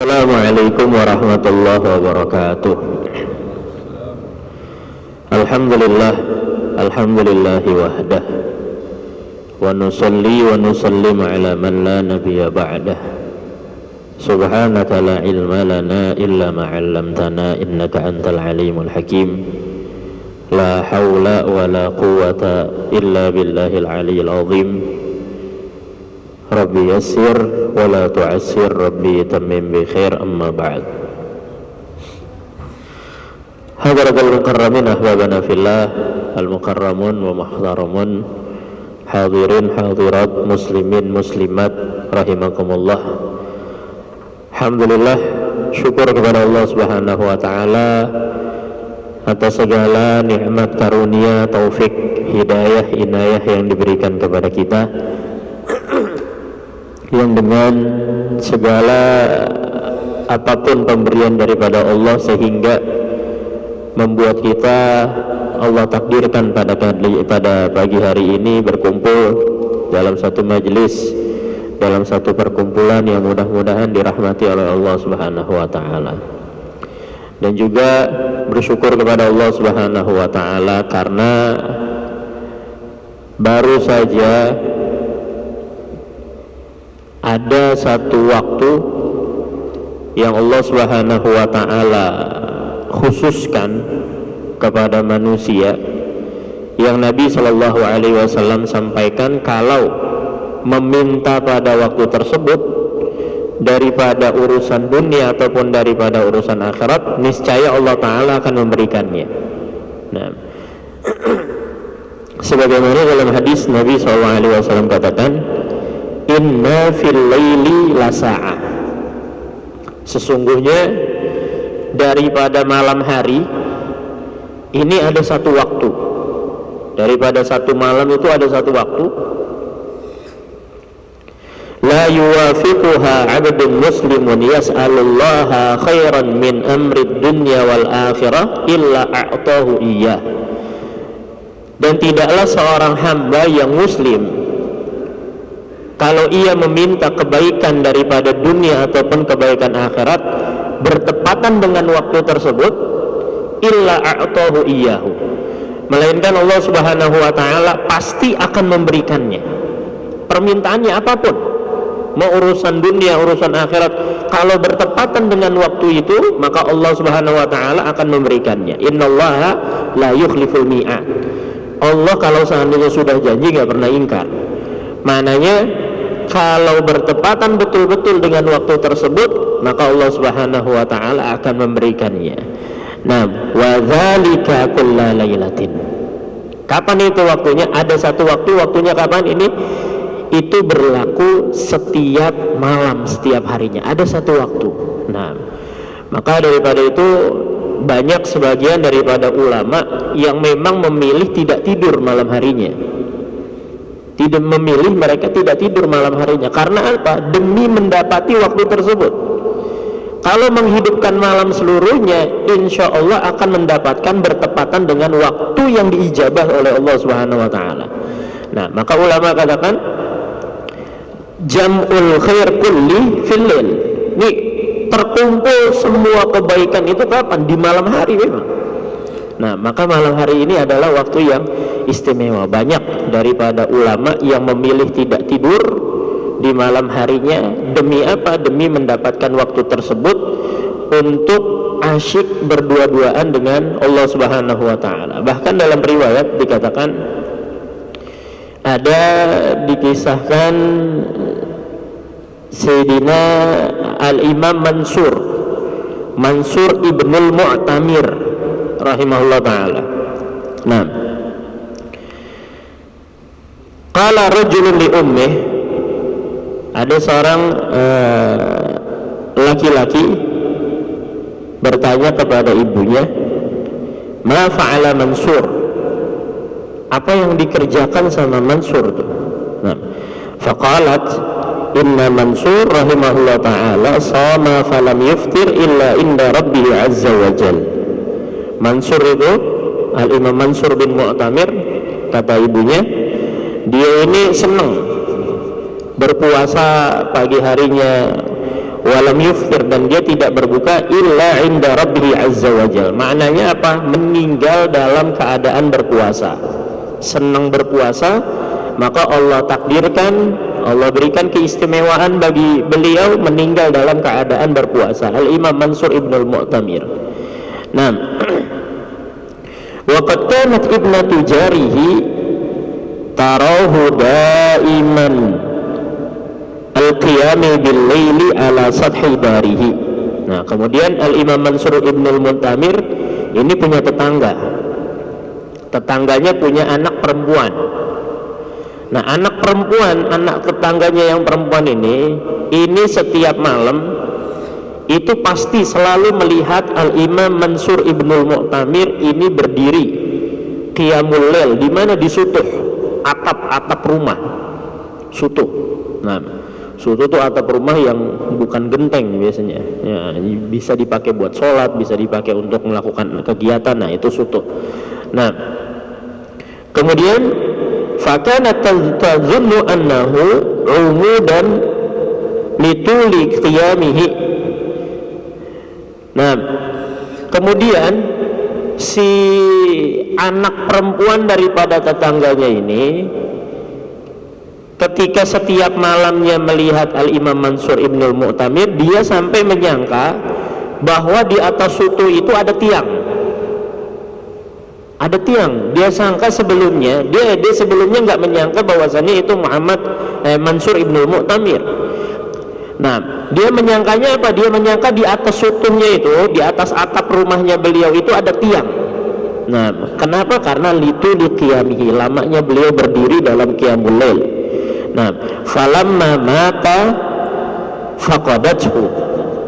Assalamualaikum warahmatullahi wabarakatuh. Alhamdulillahi wahdah. Wa nusalli wa nusallim ala man la nabiyya ba'dah. Subhanaka la ilma lana illa ma 'allamtana innaka antal alimul hakim. La haula wa la quwwata illa billahil aliyyil azim. Rabbi yassir wa la tu'assir, Rabbi tammim bi khair, amma ba'd. Hadratul mukarramin ahbabana fillah, al-mukarramun wa muhtaramun, hadirin hadirat, muslimin muslimat rahimakumullah. Alhamdulillah, syukur kepada Allah Subhanahu wa taala atas segala nikmat karunia, taufik, hidayah, inayah yang diberikan kepada kita, yang dengan segala apapun pemberian daripada Allah sehingga membuat kita Allah takdirkan pada pagi hari ini berkumpul dalam satu majelis, dalam satu perkumpulan yang mudah-mudahan dirahmati oleh Allah Subhanahu wa taala. Dan juga bersyukur kepada Allah Subhanahu wa taala karena baru saja ada satu waktu yang Allah Subhanahu wa taala khususkan kepada manusia, yang Nabi Shallallahu alaihi wasallam sampaikan kalau meminta pada waktu tersebut daripada urusan dunia ataupun daripada urusan akhirat, niscaya Allah taala akan memberikannya. Nah, sebagaimana dalam hadis Nabi Shallallahu alaihi wasallam katakan, inna fil laili lasa'ah, sesungguhnya daripada malam hari ini ada satu waktu, daripada satu malam itu ada satu waktu, la yuwafiquha 'abdun muslimun yas'alullaha khairan min amri dunya wal akhirah illa a'tahu iyyah. Dan tidaklah seorang hamba yang muslim kalau ia meminta kebaikan daripada dunia ataupun kebaikan akhirat bertepatan dengan waktu tersebut, illa a'tahu iyyahu, melainkan Allah Subhanahu wa taala pasti akan memberikannya. Permintaannya apapun, mau urusan dunia, urusan akhirat, kalau bertepatan dengan waktu itu, maka Allah Subhanahu wa taala akan memberikannya. Innallaha la yukhliful mi'ad. Allah kalau seandainya sudah janji gak pernah ingkar. Mananya kalau bertepatan betul-betul dengan waktu tersebut, maka Allah Subhanahu wa taala akan memberikannya. Nah, wa dzalika kulla lailatin. Kapan itu waktunya? Ada satu waktu, waktunya kapan ini? Itu berlaku setiap malam, setiap harinya. Ada satu waktu. Nah, maka daripada itu banyak sebagian daripada ulama yang memang memilih tidak tidur malam harinya. Tidak memilih, mereka tidak tidur malam harinya. Karena apa? Demi mendapati waktu tersebut. Kalau menghidupkan malam seluruhnya, insya Allah akan mendapatkan bertepatan dengan waktu yang diijabah oleh Allah Subhanahu wa taala. Nah, maka ulama katakan jam'ul khair kulli fil lail. Ini terkumpul semua kebaikan itu kapan? Di malam hari memang. Nah, maka malam hari ini adalah waktu yang istimewa. Banyak daripada ulama yang memilih tidak tidur di malam harinya. Demi apa? Demi mendapatkan waktu tersebut untuk asyik berdua-duaan dengan Allah Subhanahu wa taala. Bahkan dalam riwayat dikatakan, ada dikisahkan Sayyidina Al-Imam Mansur ibnul Mu'tamir rahimahullah ta'ala. Nah, qala rajulun li ummih, ada seorang laki-laki bertanya kepada ibunya, ma fa'ala Mansur, apa yang dikerjakan sama Mansur tuh? Nah, faqalat inna Mansur rahimahullah ta'ala sama falam yuftir illa inda rabbih azza wa jal. Mansur itu, Al-Imam Mansur bin Mu'tamir, kata ibunya, dia ini senang berpuasa pagi harinya, walam yuftir, dan dia tidak berbuka illa inda rabbih azza wajal. Maknanya apa? Meninggal dalam keadaan berpuasa, senang berpuasa, maka Allah takdirkan, Allah berikan keistimewaan bagi beliau meninggal dalam keadaan berpuasa. Al-Imam Mansur Ibnul Mu'tamir. Nah, wa qad kanat ibnatu jarihi tarahu daiman al-qiyami bil-laili ala sathi darihi. Nah, kemudian Al-Imam Mansur Ibnul Mu'tamir ini punya tetangga. Tetangganya punya anak perempuan. Nah, anak perempuan, anak tetangganya yang perempuan ini setiap malam itu pasti selalu melihat Al-Imam Mansur Ibnul Mu'tamir ini berdiri qiyamul lail, di mana di sutuh, atap rumah sutuh. Nah, sutuh itu atap rumah yang bukan genteng biasanya ya, bisa dipakai buat sholat, bisa dipakai untuk melakukan kegiatan. Nah, itu sutuh. Nah, kemudian fakana tazunnu annahu umudan lituli qiyamihi. Nah, kemudian si anak perempuan daripada tetangganya ini ketika setiap malamnya melihat Al-Imam Mansur Ibnul Mu'tamir, dia sampai menyangka bahwa di atas sutu itu ada tiang. Ada tiang. Dia sangka sebelumnya, dia sebelumnya nggak menyangka bahwasannya itu Mansur Ibnul Mu'tamir. Nah, dia menyangkanya apa? Dia menyangka di atas sutuhnya itu, di atas atap rumahnya beliau itu ada tiang. Nah, kenapa? Karena litu li qiyamihi, lamanya beliau berdiri dalam qiyamul lail. Nah, falamma mata faqadathu.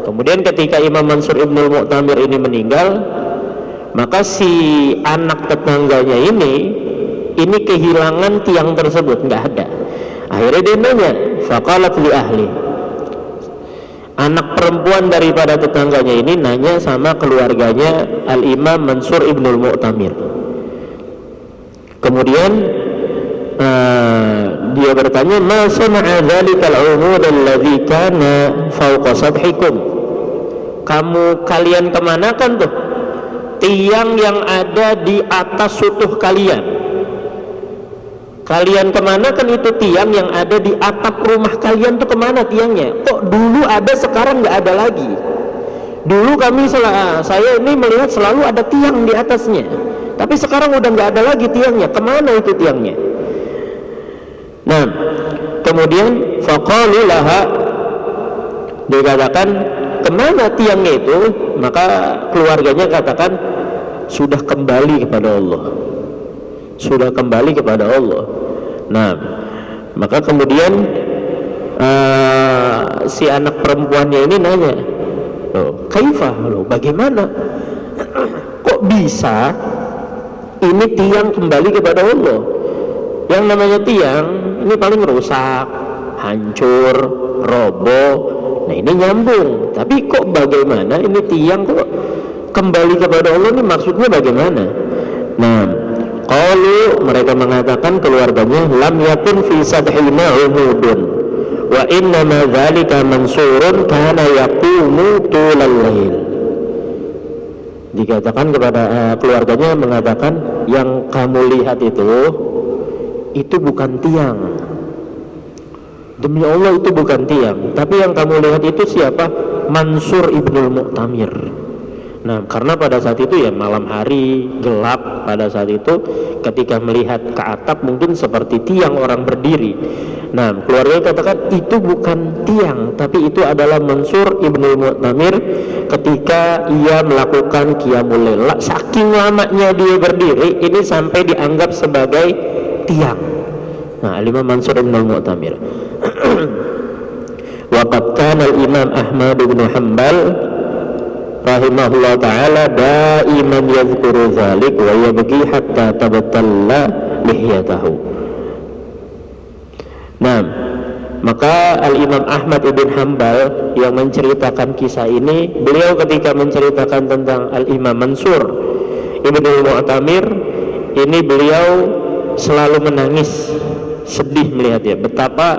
Kemudian ketika Imam Mansur Ibnul Mu'tamir ini meninggal, maka si anak tetangganya ini kehilangan tiang tersebut, nggak ada. Akhirnya dia nanya, faqalat li ahli. Anak perempuan daripada tetangganya ini nanya sama keluarganya Al-Imam Mansur Ibnul Mu'tamir. Kemudian dia bertanya, ma sana'a dzalikal umud alladzi kana fawqa sabhikum. Kalian kemanakan tuh tiang yang ada di atas sutuh kalian? Kalian kemana kan itu tiang yang ada di atap rumah kalian tuh, kemana tiangnya? Kok dulu ada sekarang nggak ada lagi? Dulu saya ini melihat selalu ada tiang di atasnya, tapi sekarang udah nggak ada lagi tiangnya. Kemana itu tiangnya? Nah, kemudian faqalu laha, dikatakan kemana tiangnya itu? Maka keluarganya katakan sudah kembali kepada Allah. Sudah kembali kepada Allah. Nah, maka kemudian si anak perempuannya ini nanya, kaifah, bagaimana? Kok bisa ini tiang kembali kepada Allah? Yang namanya tiang ini paling rusak, hancur, roboh. Nah, ini nyambung. Tapi kok bagaimana ini tiang kok kembali kepada Allah, ini maksudnya bagaimana? Nah, qalu, mereka mengatakan keluarganya, lam yakun fi sadhina umudun wa inna ma dzalika mansurun kana yaqumu tulal lail. Dikatakan kepada keluarganya, mengatakan yang kamu lihat itu bukan tiang. Demi Allah itu bukan tiang, tapi yang kamu lihat itu siapa? Mansur Ibnul Mu'tamir. Nah, karena pada saat itu ya malam hari, gelap pada saat itu, ketika melihat ke atap mungkin seperti tiang orang berdiri. Nah, keluarga katakan itu bukan tiang, tapi itu adalah Mansur Ibnul Mu'tamir ketika ia melakukan qiyamul lail. Saking lamanya dia berdiri, ini sampai dianggap sebagai tiang. Nah, Imam Mansur Ibnul Mu'tamir. Waqad kana al-Imam Ahmad bin Hanbal rahimahullah ta'ala daiman yadhkuru dzalik wa yabki hatta tabattalla lihyatahu. Nah, maka Al-Imam Ahmad ibn Hanbal yang menceritakan kisah ini, beliau ketika menceritakan tentang Al-Imam Mansur Ibnul Mu'tamir ini, beliau selalu menangis, sedih melihat ya betapa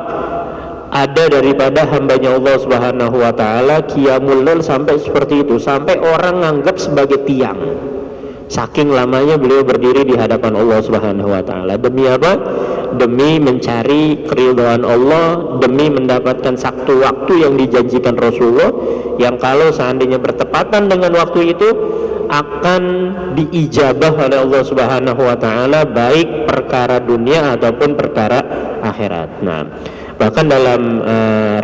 ada daripada hambanya Allah Subhanahu wa taala qiyamul lail sampai seperti itu, sampai orang nganggap sebagai tiang. Saking lamanya beliau berdiri di hadapan Allah Subhanahu wa taala. Demi apa? Demi mencari keridhaan Allah, demi mendapatkan satu waktu yang dijanjikan Rasulullah, yang kalau seandainya bertepatan dengan waktu itu akan diijabah oleh Allah Subhanahu wa taala, baik perkara dunia ataupun perkara akhirat. Nah, bahkan dalam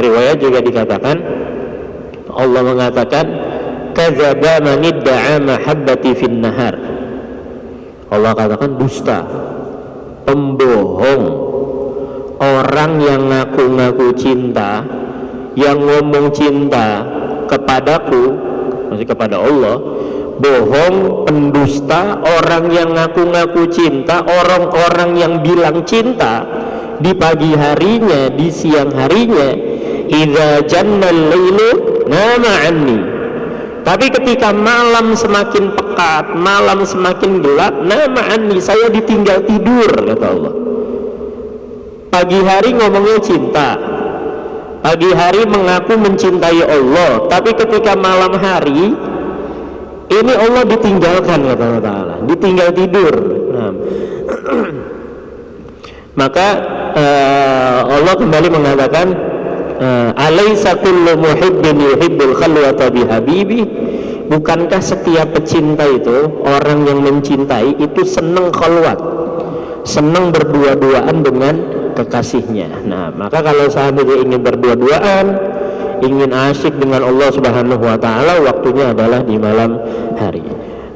riwayat juga dikatakan, Allah mengatakan kadzaba man idda'a mahabbati fin nahar. Allah katakan dusta, pembohong, orang yang ngaku-ngaku cinta, yang ngomong cinta kepadaku, masih kepada Allah, bohong, pendusta, orang yang ngaku-ngaku cinta, orang-orang yang bilang cinta di pagi harinya, di siang harinya, idza jannal lailu nama anni. Tapi ketika malam semakin pekat, malam semakin gelap, nama anni, saya ditinggal tidur, kata Allah. Pagi hari ngomongnya cinta, pagi hari mengaku mencintai Allah, tapi ketika malam hari ini Allah ditinggalkan, kata Allah Ta'ala, ditinggal tidur. Nah, maka Allah kembali mengatakan, alaysa kullu muhibbin yuhibbul khalwata bihabibi. Bukankah setiap pecinta itu, orang yang mencintai itu senang khalwat, senang berdua-duaan dengan kekasihnya. Nah, maka kalau seandainya ingin berdua-duaan, ingin asyik dengan Allah Subhanahu wa taala, waktunya adalah di malam hari.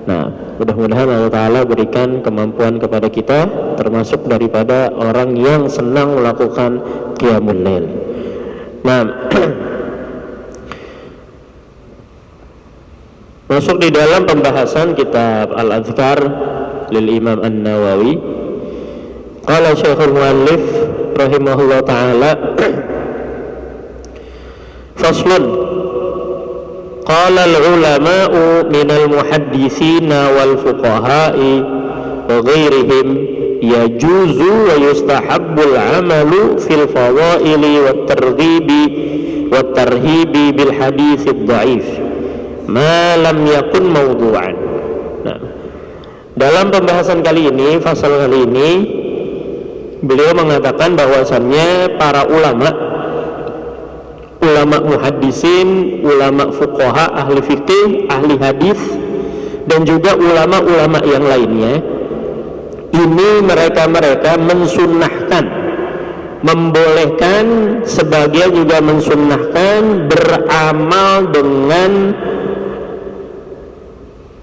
Nah, mudah-mudahan Allah Ta'ala berikan kemampuan kepada kita, termasuk daripada orang yang senang melakukan qiyamul lail. Nah, masuk di dalam pembahasan kitab Al-Adhkar lil Imam An-Nawawi. Qala Syekhul Muallif rahimahullah ta'ala, faslun, qala al-ulama'u minal muhadditsina wal fuqaha'i wa ghairihim yajuzu wa yustahabbul amalu fil fadaili wat tarhibi bil haditsid dhaif ma lam yakun mawdu'an. Nah, dalam pembahasan kali ini, fasal kali ini, beliau mengatakan bahwasannya para ulama muhaddisin, ulama fuqaha, ahli fikih, ahli hadis, dan juga ulama-ulama yang lainnya, ini mereka mensunnahkan, membolehkan, sebagian juga mensunnahkan beramal dengan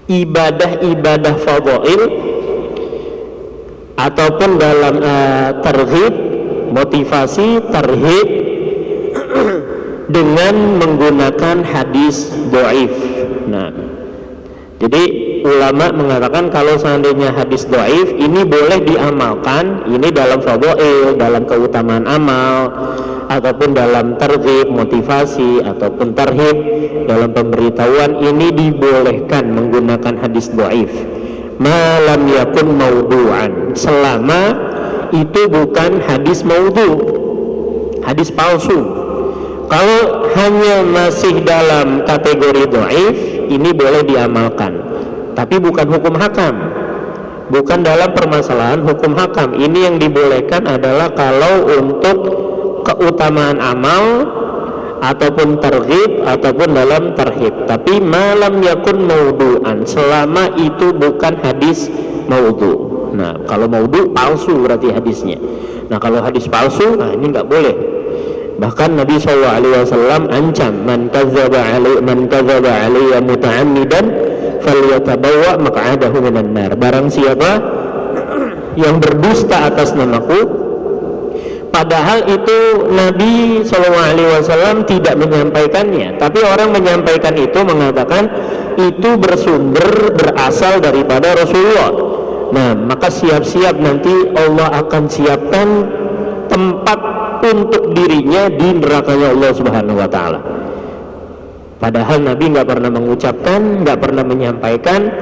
ibadah-ibadah fadhail ataupun dalam targhib, motivasi, tarhib dengan menggunakan hadis dhaif. Nah, jadi ulama mengatakan kalau seandainya hadis dhaif ini boleh diamalkan, ini dalam fadhail, dalam keutamaan amal, ataupun dalam targhib, motivasi, ataupun tarhib, dalam pemberitahuan, ini dibolehkan menggunakan hadis dhaif. Ma lam yakun maudu'an, selama itu bukan hadis maudhu, hadis palsu. Kalau hanya masih dalam kategori dhaif, ini boleh diamalkan, tapi bukan hukum hakam, bukan dalam permasalahan hukum hakam. Ini yang dibolehkan adalah kalau untuk keutamaan amal ataupun targhib ataupun dalam tarhib. Tapi malam yakun maudu'an, selama itu bukan hadis maudhu. Nah, kalau maudhu palsu berarti hadisnya. Nah, kalau hadis palsu, nah ini nggak boleh. Bahkan Nabi SAW ancam, man kadzdzaba alayya muta'ammidan falyatabawwa maq'adahu minan nar. Barang siapa yang berdusta atas namaku, padahal itu Nabi SAW tidak menyampaikannya, tapi orang menyampaikan itu, mengatakan itu berasal daripada Rasulullah. Nah, maka siap-siap nanti Allah akan siapkan tempat untuk dirinya di nerakanya Allah Subhanahu wa ta'ala. Padahal Nabi nggak pernah mengucapkan, nggak pernah menyampaikan,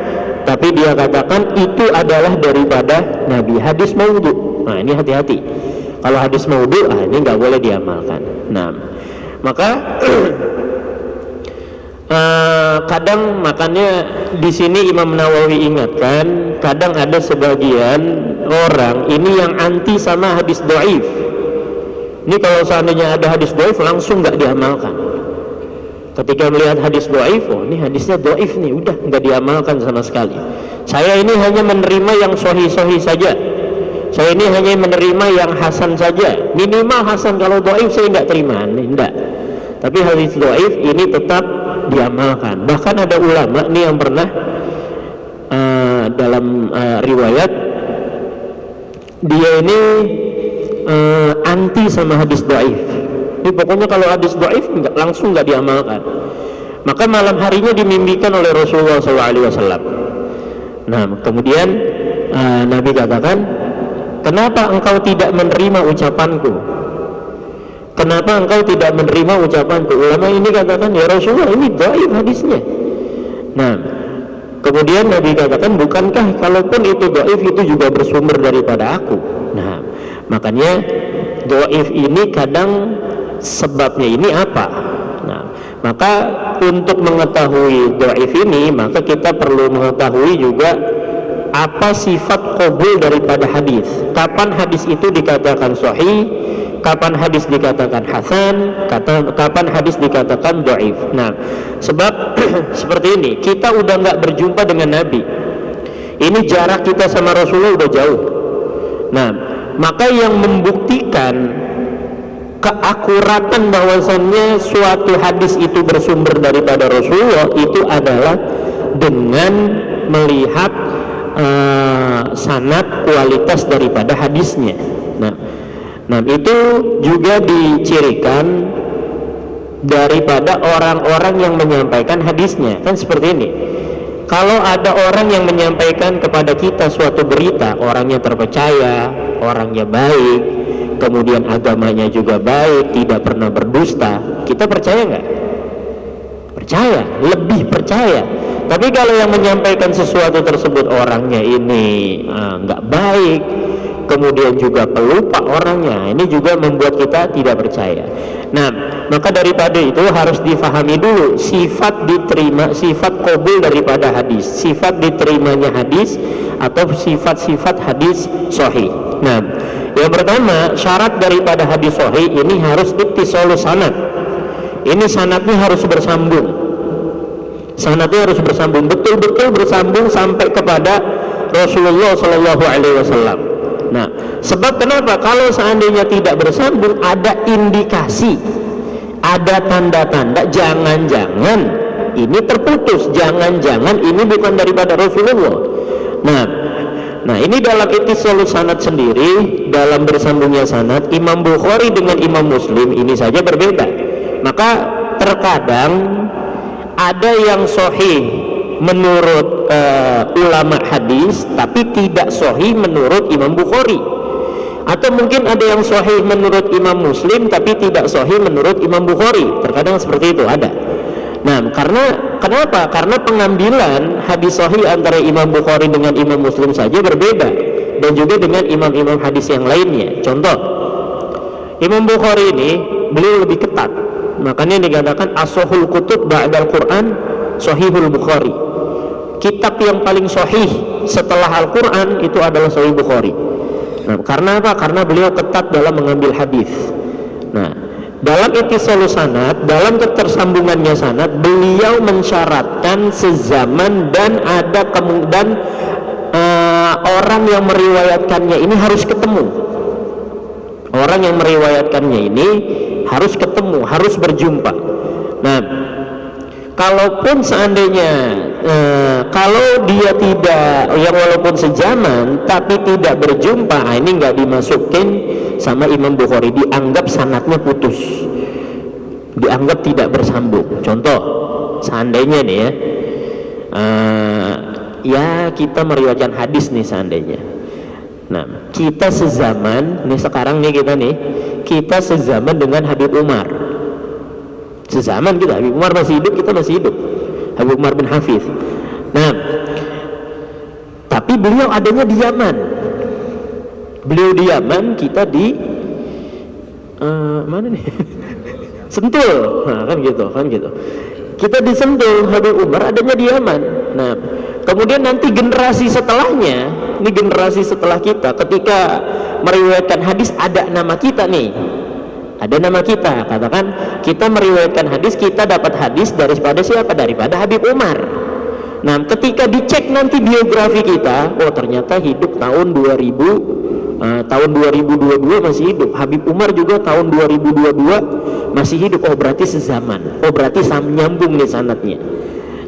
tapi dia katakan itu adalah daripada Nabi, hadis maudhu. Nah, ini hati-hati. Kalau hadis maudhu, ini nggak boleh diamalkan. Nah, maka kadang makanya di sini Imam Nawawi ingatkan, kadang ada sebagian orang ini yang anti sama hadis dhaif. Ini kalau seandainya ada hadis dhaif langsung nggak diamalkan. Ketika melihat hadis dhaif, oh ini hadisnya dhaif nih, udah nggak diamalkan sama sekali. Saya ini hanya menerima yang sahih-sahih saja. Saya ini hanya menerima yang hasan saja. Minimal hasan, kalau dhaif saya nggak terima. Ini enggak. Tapi hadis dhaif ini tetap diamalkan. Bahkan ada ulama nih yang pernah dalam riwayat dia ini anti sama hadis dhaif. Ini pokoknya kalau hadis dhaif langsung nggak diamalkan. Maka malam harinya dimimpikan oleh Rasulullah SAW. Nah, kemudian Nabi katakan, kenapa engkau tidak menerima ucapanku? Kenapa engkau tidak menerima ucapanku? Ulama ini katakan, ya Rasulullah, ini dhaif hadisnya. Nah, kemudian Nabi katakan, bukankah kalaupun itu dhaif itu juga bersumber daripada aku? Nah, makanya dhaif ini kadang sebabnya ini apa? Nah, maka untuk mengetahui dhaif ini, maka kita perlu mengetahui juga apa sifat qabul daripada hadis. Kapan hadis itu dikatakan sahih, kapan hadis dikatakan hasan, kapan hadis dikatakan dhaif. Nah, sebab seperti ini, kita udah nggak berjumpa dengan Nabi. Ini jarak kita sama Rasulullah udah jauh. Nah, maka yang membuktikan keakuratan bahwasannya suatu hadis itu bersumber daripada Rasulullah itu adalah dengan melihat sanad kualitas daripada hadisnya. Nah, itu juga dicirikan daripada orang-orang yang menyampaikan hadisnya. Kan seperti ini. Kalau ada orang yang menyampaikan kepada kita suatu berita, orangnya terpercaya, orangnya baik, kemudian agamanya juga baik, tidak pernah berdusta, kita percaya nggak? Percaya, lebih percaya. Tapi kalau yang menyampaikan sesuatu tersebut orangnya ini nggak baik, kemudian juga pelupa orangnya, ini juga membuat kita tidak percaya. Nah, maka daripada itu harus difahami dulu sifat diterima, sifat qabul daripada hadis, sifat diterimanya hadis atau sifat-sifat hadis sahih. Nah, yang pertama, syarat daripada hadis sahih ini harus ittisalus sanad. Ini sanadnya harus bersambung. Sanadnya harus bersambung, betul-betul bersambung sampai kepada Rasulullah SAW. Nah, sebab kenapa? Kalau seandainya tidak bersambung, ada indikasi, ada tanda-tanda, jangan-jangan ini terputus, jangan-jangan ini bukan daripada Rasulullah. Nah, ini dalam ittisalus sanad sendiri, dalam bersambungnya sanad, Imam Bukhari dengan Imam Muslim ini saja berbeda. Maka terkadang ada yang sahih menurut ulama hadis, tapi tidak sahih menurut Imam Bukhari. Atau mungkin ada yang sahih menurut Imam Muslim, tapi tidak sahih menurut Imam Bukhari. Terkadang seperti itu ada. Nah, kenapa? Karena pengambilan hadis sahih antara Imam Bukhari dengan Imam Muslim saja berbeda, dan juga dengan imam-imam hadis yang lainnya. Contoh, Imam Bukhari ini beliau lebih ketat. Makanya dikatakan as-sahihul kutub ba'dal Quran Sahihul Bukhari. Kitab yang paling sahih setelah Al-Quran itu adalah Sahih Bukhari. Nah, karena apa? Karena beliau ketat dalam mengambil hadis. Nah, dalam ittisalus sanad, dalam ketersambungannya sanad, beliau mensyaratkan sezaman dan ada kemudian orang yang meriwayatkannya ini harus ketemu. Orang yang meriwayatkannya ini harus ketemu, harus berjumpa. Nah, kalaupun seandainya kalau dia tidak, yang walaupun sejaman tapi tidak berjumpa, ini nggak dimasukin sama Imam Bukhari, dianggap sanadnya putus, dianggap tidak bersambung. Contoh, seandainya nih ya kita meriwayatkan hadis nih seandainya. Nah, kita sezaman nih, sekarang nih kita sezaman dengan Habib Umar. Sezaman kita, Habib Umar masih hidup, kita masih hidup, Habib Umar bin Hafiz. Nah, tapi beliau adanya di Yaman. Beliau di Yaman, kita di Mana nih? Sentul, nah kan gitu. Kita disentul Habib Umar adanya di Yaman. Nah, kemudian nanti generasi setelahnya, ini generasi setelah kita, ketika meriwayatkan hadis ada nama kita nih, ada nama kita. Katakan kita meriwayatkan hadis, kita dapat hadis daripada siapa? Daripada Habib Umar. Nah, ketika dicek nanti biografi kita, oh ternyata hidup tahun 2022 masih hidup. Habib Umar juga tahun 2022 masih hidup. Oh berarti sezaman. Oh berarti nyambung nih sanadnya.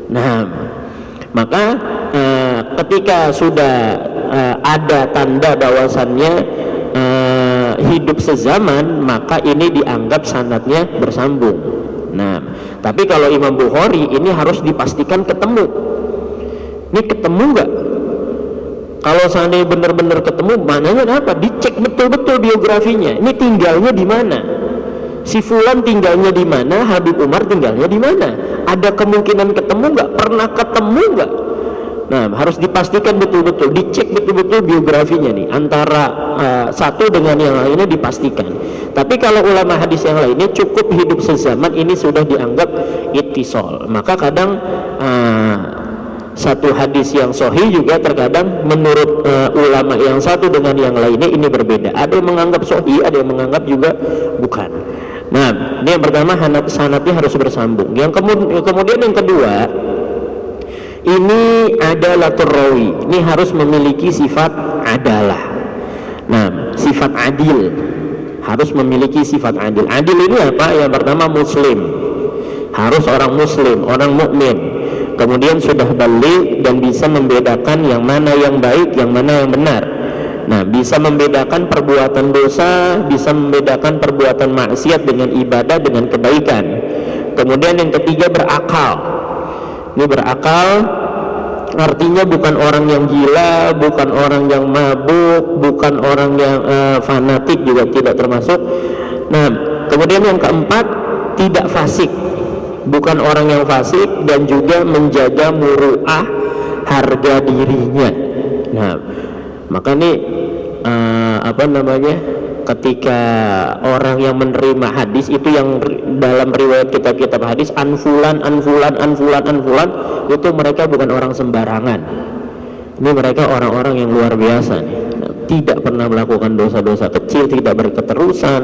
Nah, maka ketika sudah ada tanda bahwasannya hidup sezaman, maka ini dianggap sanadnya bersambung. Nah, tapi kalau Imam Bukhari ini harus dipastikan ketemu. Ini ketemu nggak? Kalau seandainya benar-benar ketemu, maknanya apa? Dicek betul-betul biografinya. Ini tinggalnya di mana? Si Fulan tinggalnya di mana? Habib Umar tinggalnya di mana? Ada kemungkinan ketemu nggak? Pernah ketemu nggak? Nah, harus dipastikan betul-betul, dicek betul-betul biografinya nih. Antara satu dengan yang lainnya dipastikan. Tapi kalau ulama hadis yang lainnya cukup hidup sezaman, ini sudah dianggap ittisal. Maka kadang satu hadis yang sahih juga terkadang menurut ulama yang satu dengan yang lainnya ini berbeda. Ada yang menganggap sahih, ada yang menganggap juga bukan. Nah, ini yang pertama, sanadnya harus bersambung. Yang kemudian yang kedua, ini adalah rawi. Ini harus memiliki sifat adalah. Nah, sifat adil, harus memiliki sifat adil. Adil ini apa? Yang pertama muslim, harus orang muslim, orang mukmin. Kemudian sudah balik dan bisa membedakan yang mana yang baik, yang mana yang benar. Nah, bisa membedakan perbuatan dosa, bisa membedakan perbuatan maksiat dengan ibadah, dengan kebaikan. Kemudian yang ketiga, berakal. Ini berakal artinya bukan orang yang gila, bukan orang yang mabuk, bukan orang yang fanatik, juga tidak termasuk. Nah, kemudian yang keempat, tidak fasik, bukan orang yang fasik, dan juga menjaga muru'ah, harga dirinya. Nah, maka ini ketika orang yang menerima hadis itu, yang dalam riwayat kitab-kitab hadis anfulan, itu mereka bukan orang sembarangan. Ini mereka orang-orang yang luar biasa nih. Nah, tidak pernah melakukan dosa-dosa kecil, tidak berketerusan,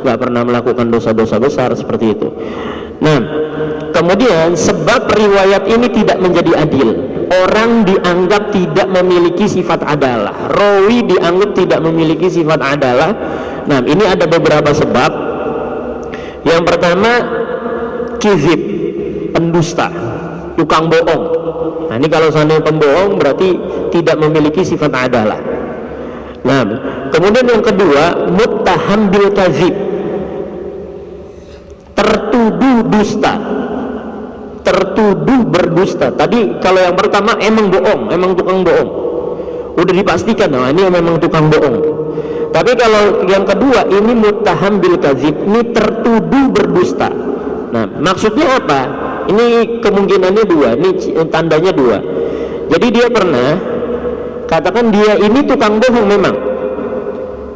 nggak pernah melakukan dosa-dosa besar seperti itu. Nah, kemudian sebab riwayat ini tidak menjadi adil, orang dianggap tidak memiliki sifat adalah, rawi dianggap tidak memiliki sifat adalah. Nah, ini ada beberapa sebab. Yang pertama, kizib, pendusta, tukang bohong. Nah, ini kalau seandainya pembohong berarti tidak memiliki sifat adalah. Nah, kemudian yang kedua, muttaham bil kazib, tertuduh dusta, tertuduh berdusta. Tadi kalau yang pertama emang bohong, emang tukang bohong, udah dipastikan, nah ini memang tukang bohong. Tapi kalau yang kedua ini muttaham bil kadzib, ini tertuduh berdusta. Nah, maksudnya apa? Ini kemungkinannya dua, ini tandanya dua. Jadi dia pernah, katakan dia ini tukang bohong, memang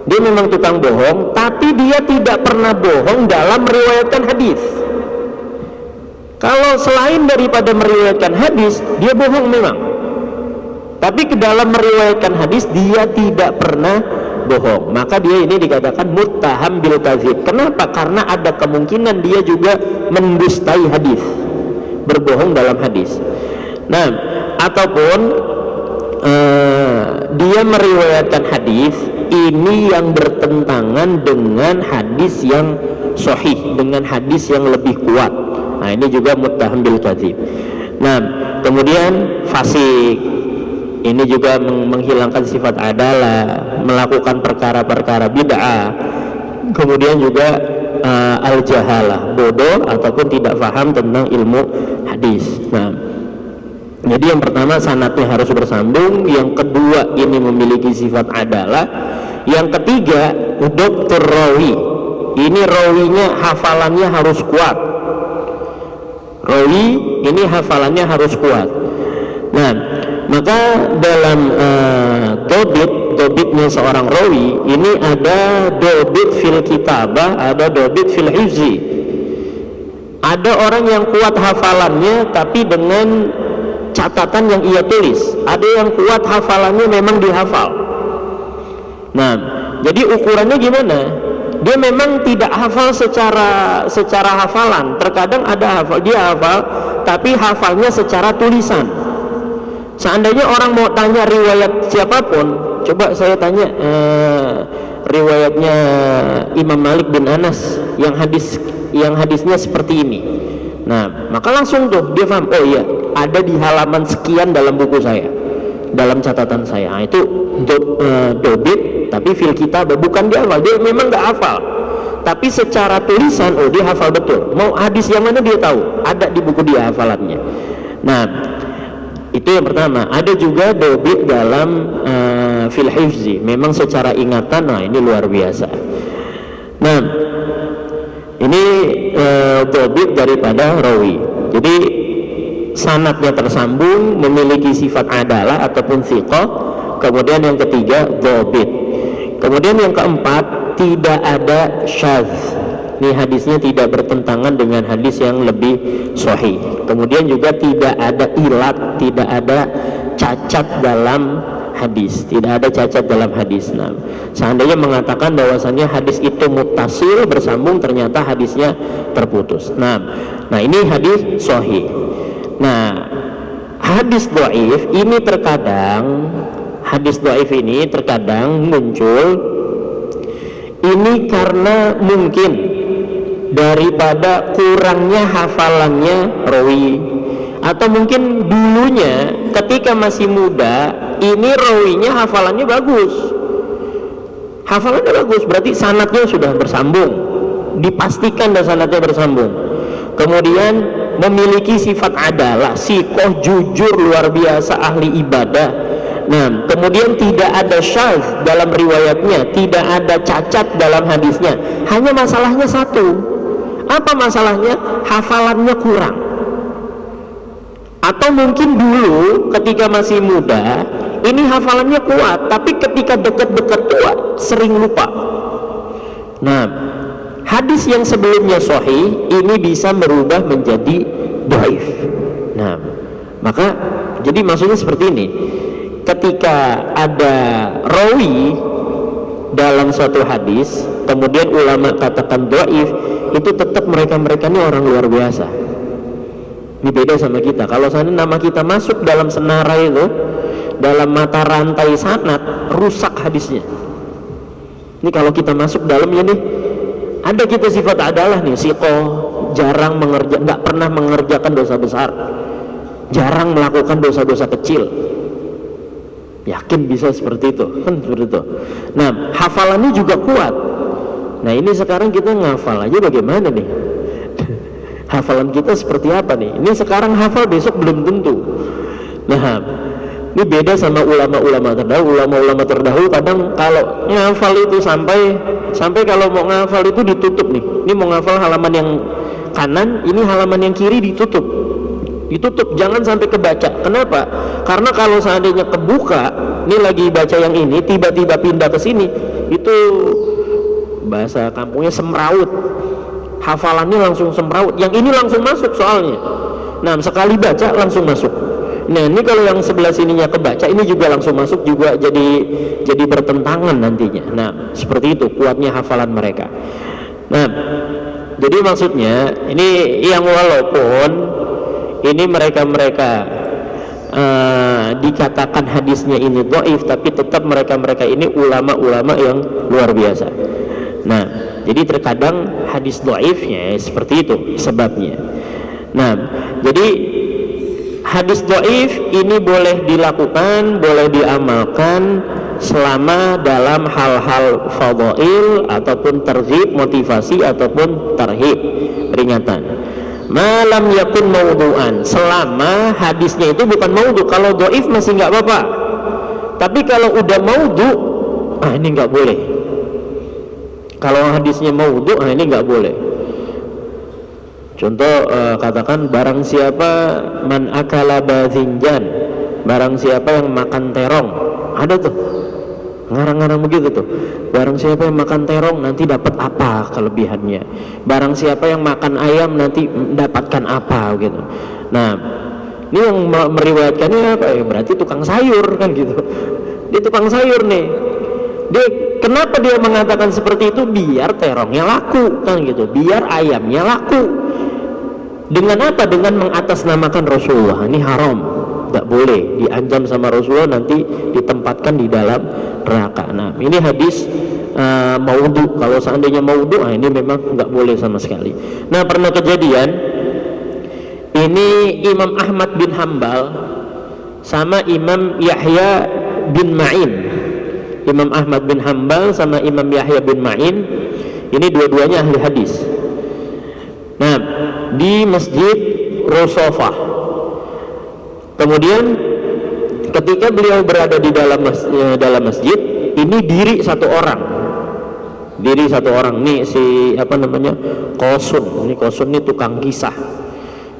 dia memang tukang bohong, tapi dia tidak pernah bohong dalam meriwayatkan hadis. Kalau selain daripada meriwayatkan hadis, dia bohong memang, tapi ke dalam meriwayatkan hadis dia tidak pernah bohong. Maka dia ini dikatakan muttaham bil kadzib. Kenapa? Karena ada kemungkinan dia juga mendustai hadis, berbohong dalam hadis. Nah, ataupun dia meriwayatkan hadis ini yang bertentangan dengan hadis yang sahih, dengan hadis yang lebih kuat. Nah, ini juga muttaham bil kadzib. Nah, kemudian fasik, ini juga menghilangkan sifat adalah, melakukan perkara-perkara bid'ah. Kemudian juga al-jahalah, bodoh ataupun tidak paham tentang ilmu hadis. Nah, jadi yang pertama sanadnya harus bersambung, yang kedua ini memiliki sifat adalah, yang ketiga dokter rawi, ini rawinya hafalannya harus kuat. Rawi ini hafalannya harus kuat. Nah, maka dalam dobitnya seorang rawi ini ada dobit fil kitabah, ada dobit fil hifzi. Ada orang yang kuat hafalannya tapi dengan catatan yang ia tulis. Ada yang kuat hafalannya memang dihafal. Nah, jadi ukurannya gimana? Dia memang tidak hafal secara hafalan. Terkadang ada dia hafal tapi hafalnya secara tulisan. Seandainya orang mau tanya riwayat siapapun, coba saya tanya riwayatnya Imam Malik bin Anas yang hadisnya seperti ini. Nah, maka langsung tuh dia paham, oh iya, ada di halaman sekian dalam buku saya, dalam catatan saya. Nah, itu dobit tapi fil kitabah, bukan dia hafal, dia memang nggak hafal. Tapi secara tulisan, oh dia hafal betul. Mau hadis yang mana dia tahu, ada di buku dia hafalannya. Nah, itu yang pertama. Ada juga dobit dalam fil hifzi, memang secara ingatan. Nah, ini luar biasa. Nah, ini dobit daripada rawi. Jadi sanadnya tersambung, memiliki sifat adalah ataupun thiqah. Kemudian yang ketiga dobit. Kemudian yang keempat, tidak ada syadz. Ini hadisnya tidak bertentangan dengan hadis yang lebih sahih. Kemudian juga tidak ada ilat, tidak ada cacat dalam hadis, tidak ada cacat dalam hadis. Nah, seandainya mengatakan bahwasannya hadis itu muttasil, bersambung, ternyata hadisnya terputus. Nah ini hadis sahih. Nah, hadis dhaif ini terkadang muncul ini karena mungkin daripada kurangnya hafalannya rawi, atau mungkin dulunya ketika masih muda ini rawinya hafalannya bagus, berarti sanadnya sudah bersambung, dipastikan dan sanadnya bersambung. Kemudian memiliki sifat adalah siqoh, jujur, luar biasa, ahli ibadah. Nah, kemudian tidak ada syadz dalam riwayatnya, tidak ada cacat dalam hadisnya. Hanya masalahnya satu. Apa masalahnya? Hafalannya kurang. Atau mungkin dulu ketika masih muda ini hafalannya kuat, tapi ketika dekat-dekat tua sering lupa. Nah, hadis yang sebelumnya sahih ini bisa berubah menjadi dhaif. Nah, maka jadi maksudnya seperti ini. Ketika ada rawi dalam suatu hadis, kemudian ulama katakan dhaif, itu tetap mereka ini orang luar biasa. Ini beda sama kita. Kalau seandainya nama kita masuk dalam senarai itu, dalam mata rantai sanad, rusak hadisnya. Ini kalau kita masuk dalamnya nih, ada kita sifat adalah nih, siqoh, jarang nggak pernah mengerjakan dosa besar, jarang melakukan dosa-dosa kecil. Yakin bisa seperti itu, kan seperti itu. Nah, hafalannya juga kuat. Nah, ini sekarang kita ngafal aja bagaimana nih? Hafalan kita seperti apa nih? Ini sekarang hafal, besok belum tentu. Nah, ini beda sama ulama-ulama terdahulu. Ulama-ulama terdahulu kadang kalau ngafal itu sampai kalau mau ngafal itu ditutup nih. Ini mau ngafal halaman yang kanan, ini halaman yang kiri ditutup, jangan sampai kebaca. Kenapa? Karena kalau seandainya kebuka, ini lagi baca yang ini, tiba-tiba pindah ke sini, itu bahasa kampungnya semraut, hafalannya langsung semraut. Yang ini langsung masuk soalnya. Nah, sekali baca langsung masuk. Nah, ini kalau yang sebelah sininya kebaca, ini juga langsung masuk, juga jadi bertentangan nantinya. Nah, seperti itu kuatnya hafalan mereka. Nah, jadi maksudnya ini yang walaupun ini mereka dikatakan hadisnya ini dhaif, tapi tetap mereka ini ulama-ulama yang luar biasa. Nah, jadi terkadang hadis dhaifnya seperti itu sebabnya. Nah, jadi hadis dhaif ini boleh dilakukan, boleh diamalkan selama dalam hal-hal fadhail ataupun targhib, motivasi, ataupun tarhib, peringatan. Malam yakun maudhu'an, selama hadisnya itu bukan maudhu'. Kalau dhaif masih nggak apa-apa, tapi kalau udah maudhu', ini nggak boleh. Kalau hadisnya maudhu', ini nggak boleh. Contoh, katakan barang siapa man akala badhinjan, barang siapa yang makan terong, ada tuh. ngarang-ngarang begitu tuh. Barang siapa yang makan terong nanti dapat apa kelebihannya, barang siapa yang makan ayam nanti mendapatkan apa gitu. Nah, ini yang meriwayatkannya apa ya, berarti tukang sayur kan gitu. Dia tukang sayur nih. Kenapa dia mengatakan seperti itu? Biar terongnya laku kan gitu, biar ayamnya laku. Dengan apa? Dengan mengatasnamakan Rasulullah. Ini haram, tidak boleh, diancam sama Rasulullah, nanti ditempatkan di dalam neraka. Nah, ini hadis maudhu. Kalau seandainya maudhu, ini memang nggak boleh sama sekali. Nah, pernah kejadian ini Imam Ahmad bin Hambal sama Imam Yahya bin Ma'in. Imam Ahmad bin Hambal sama Imam Yahya bin Ma'in ini dua-duanya ahli hadis. Nah, di Masjid Rusofah. Kemudian ketika beliau berada di dalam masjid, ini diri satu orang nih, si apa namanya, Qosun. Ini Qosun ini tukang kisah.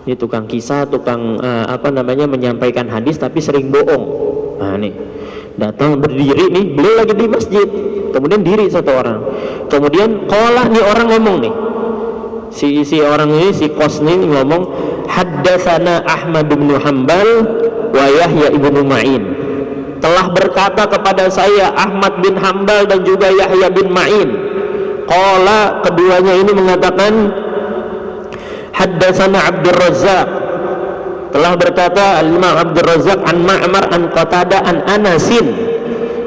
Ini tukang kisah, tukang menyampaikan hadis tapi sering bohong. Nah, nih datang berdiri nih, beliau lagi di masjid, kemudian diri satu orang. Kemudian qala, nih orang ngomong nih, si orang ini, si Qos ini ngomong, haddatsana Ahmad bin Hanbal wa Yahya ibnu Ma'in. Telah berkata kepada saya Ahmad bin Hanbal dan juga Yahya bin Ma'in. Qala, keduanya ini mengatakan, haddatsana Abdur Razzaq. Telah berkata Al-Imam Abdur Razzaq an Ma'mar an Qatadah an Anasin,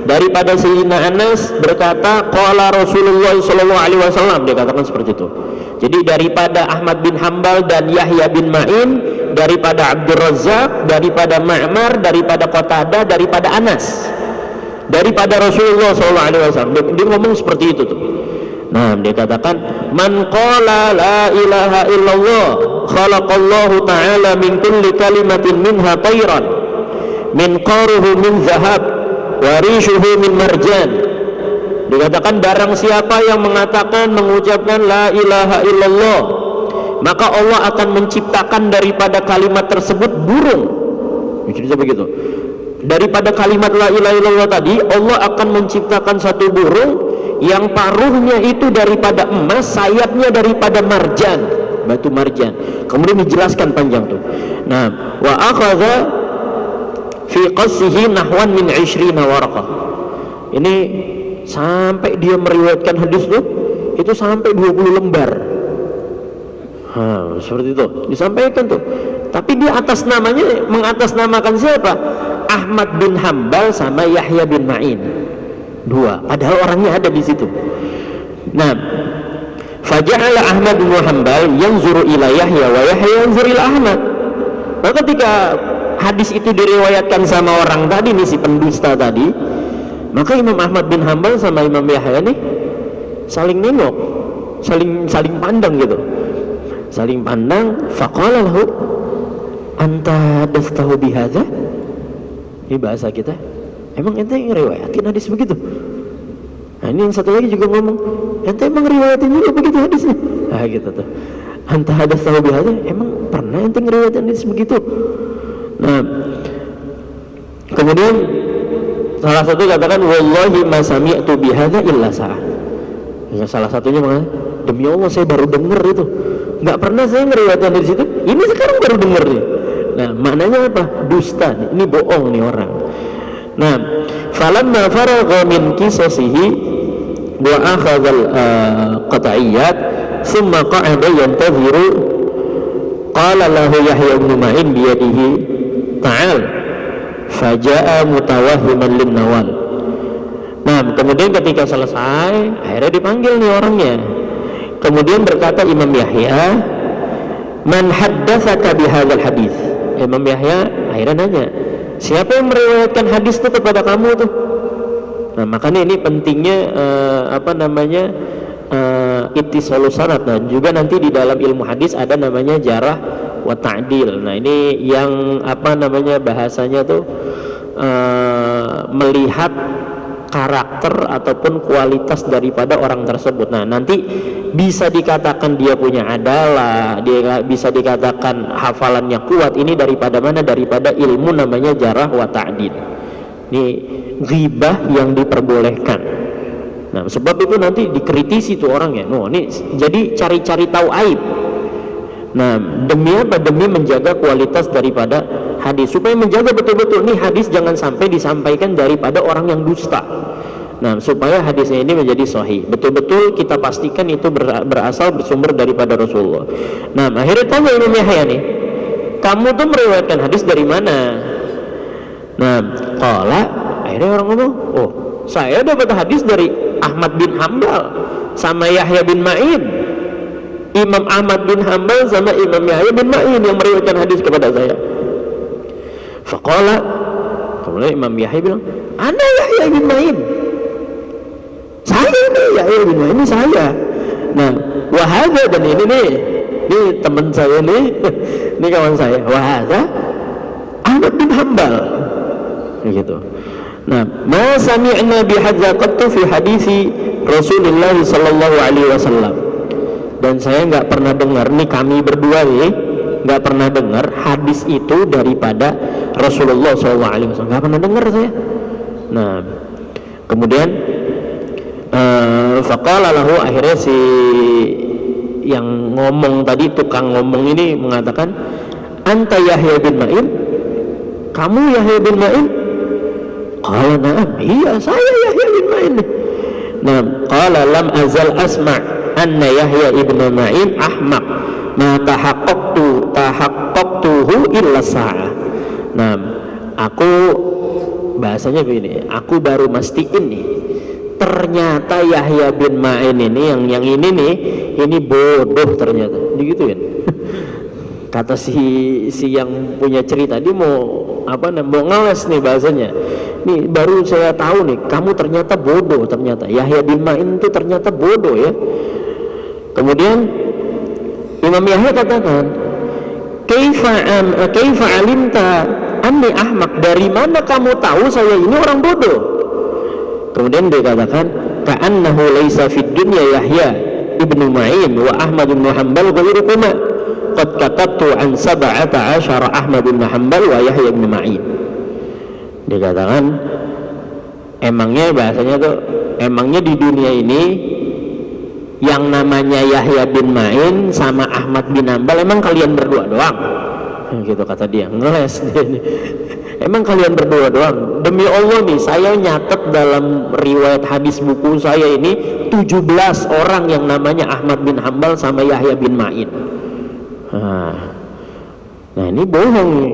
daripada Sayyidina Anas berkata qala Rasulullah sallallahu alaihi wasallam, dia katakan seperti itu. Jadi daripada Ahmad bin Hanbal dan Yahya bin Ma'in, daripada Abdur Razzaq, daripada Ma'mar, daripada Qatadah, daripada Anas, daripada Rasulullah sallallahu alaihi wasallam. Dia ngomong seperti itu tuh. Nah, dia katakan, man qala la ilaha illallah khalaqallahu ta'ala min kulli kalimatin minha tayran min qaruhu min zahab wa rishuhu min marjan. Dikatakan barang siapa yang mengatakan, mengucapkan la ilaha illallah, maka Allah akan menciptakan daripada kalimat tersebut burung. Cerita begitu. Daripada kalimat la ilaha illallah tadi, Allah akan menciptakan satu burung yang paruhnya itu daripada emas, sayapnya daripada marjan, batu marjan. Kemudian dijelaskan panjang tuh. Nah, wa akhadha fi qassihi nahwan min 20 waraqah. Ini sampai dia meriwayatkan hadis tuh, itu sampai 20 lembar. Seperti itu disampaikan tuh. Tapi dia atas namanya mengatasnamakan siapa? Ahmad bin Hanbal sama Yahya bin Ma'in. Dua, padahal orangnya ada di situ. Nah, faja'ala Ahmad bin Hanbal yanzuru ila Yahya wa Yahya yanzuru ila Ahmad. Maka ketika hadis itu diriwayatkan sama orang tadi nih, si pendusta tadi, maka Imam Ahmad bin Hanbal sama Imam Yahya nih saling nengok, saling pandang gitu. Saling pandang, faqala lahu anta dastahu bihadza. Ini bahasa kita, emang ente ngeriwayatin hadis begitu? Nah, ini yang satu lagi juga ngomong, ente emang ngeriwayatin juga begitu hadisnya? Nah, gitu tuh. Anta dastahu bihadza, emang pernah ente ngeriwayatin hadis begitu? Nah, kemudian salah satu katakan, wallahi ma sami'tu bihadza illa sa'ah. Ya, salah satunya mengatakan, demi Allah saya baru dengar itu, nggak pernah saya ngeriwayatkan dari situ, ini sekarang baru dengar nih. Nah, maknanya apa? Dusta, ini bohong nih orang. Nah, falamma faragha min qisasihi wa akhadha al-qat'iyyat thumma qa'ada yantadhiru qala lahu Yahya bin Ma'in bi yadihi ta'al faja'a mutawahhiman lin-nawal. Nah, kemudian ketika selesai, akhirnya dipanggil nih orangnya. Kemudian berkata Imam Yahya, man haddatsaka bihadzal hadis. Imam Yahya akhirnya nanya, siapa yang meriwayatkan hadis itu kepada kamu tuh? Nah, makanya ini pentingnya ittisalus sanad. Nah, juga nanti di dalam ilmu hadis ada namanya jarah wa ta'dil. Nah, ini yang bahasanya tuh melihat karakter ataupun kualitas daripada orang tersebut. Nah, nanti bisa dikatakan dia punya adalah, dia bisa dikatakan hafalannya kuat. Ini daripada mana? Daripada ilmu namanya jarah wa ta'dil. ini ghibah yang diperbolehkan. Nah, sebab itu nanti dikritisi tuh orang ya. No, ini jadi cari-cari tahu aib. Nah, demi apa? Demi menjaga kualitas daripada hadis, supaya menjaga betul-betul nih hadis jangan sampai disampaikan daripada orang yang dusta. Nah, supaya hadisnya ini menjadi sahih, betul-betul kita pastikan itu berasal bersumber daripada Rasulullah. Nah, akhirnya tanya Imam Yahya nih, kamu tuh meriwayatkan hadis dari mana? Nah, qala, akhirnya orang ngomong, oh, saya dapat hadis dari Ahmad bin Hambal sama Yahya bin Ma'in. Imam Ahmad bin Hambal sama Imam Yahya bin Ma'in yang meriwayatkan hadis kepada saya. Faqala, kemudian Imam Yahya bilang, ana Yahya bin Ma'in, saya ini Yahya bin Ma'in, ini saya. Nah, wahada, dan ini nih teman saya nih, ini kawan saya, wahada Ahmad bin Hambal, begitu. Nah, ma sami'na bihadza qattu fi hadisi Rasulullah sallallahu alaihi wasallam. Dan saya nggak pernah dengar, nih kami berdua nih nggak pernah dengar hadis itu daripada Rasulullah sallallahu alaihi wasallam. Nggak pernah dengar saya. Nah, kemudian faqala lahu, akhirnya si yang ngomong tadi, tukang ngomong ini mengatakan, anta Yahya bin Ma'in, kamu Yahya bin Ma'in? Qala na'am, iya saya Yahya bin Ma'in. Nah, qala lam azal asma' anna Yahya ibn Ma'in ahmaq ma tahaqqaqtuhu illa sa'ah. Nah, aku bahasanya begini, aku baru mastiin nih, ternyata Yahya bin Ma'in ini yang ini nih, ini bodoh ternyata, digituin. Kata si yang punya cerita, dia mau ngeles nih bahasanya. Nih baru saya tahu nih, kamu ternyata bodoh, ternyata Yahya bin Ma'in itu ternyata bodoh ya. Kemudian Imam Yahya katakan, kaifa alimta anni ahmaq, dari mana kamu tahu saya ini orang bodoh? Kemudian dia katakan, ka'annahu laisa fid dunya Yahya ibnu Ma'in wa Ahmad bin Hanbal ghairukuma qad katabtu an 17 Ahmad bin Hanbal wa Yahya bin Ma'in. Dia katakan, emangnya bahasanya tuh, emangnya di dunia ini yang namanya Yahya bin Ma'in sama Ahmad bin Hanbal emang kalian berdua doang? Gitu kata dia, ngeles dia ini. Emang kalian berdua doang? Demi Allah nih, saya nyatet dalam riwayat hadis buku saya ini 17 orang yang namanya Ahmad bin Hanbal sama Yahya bin Ma'in. Nah ini bohong nih.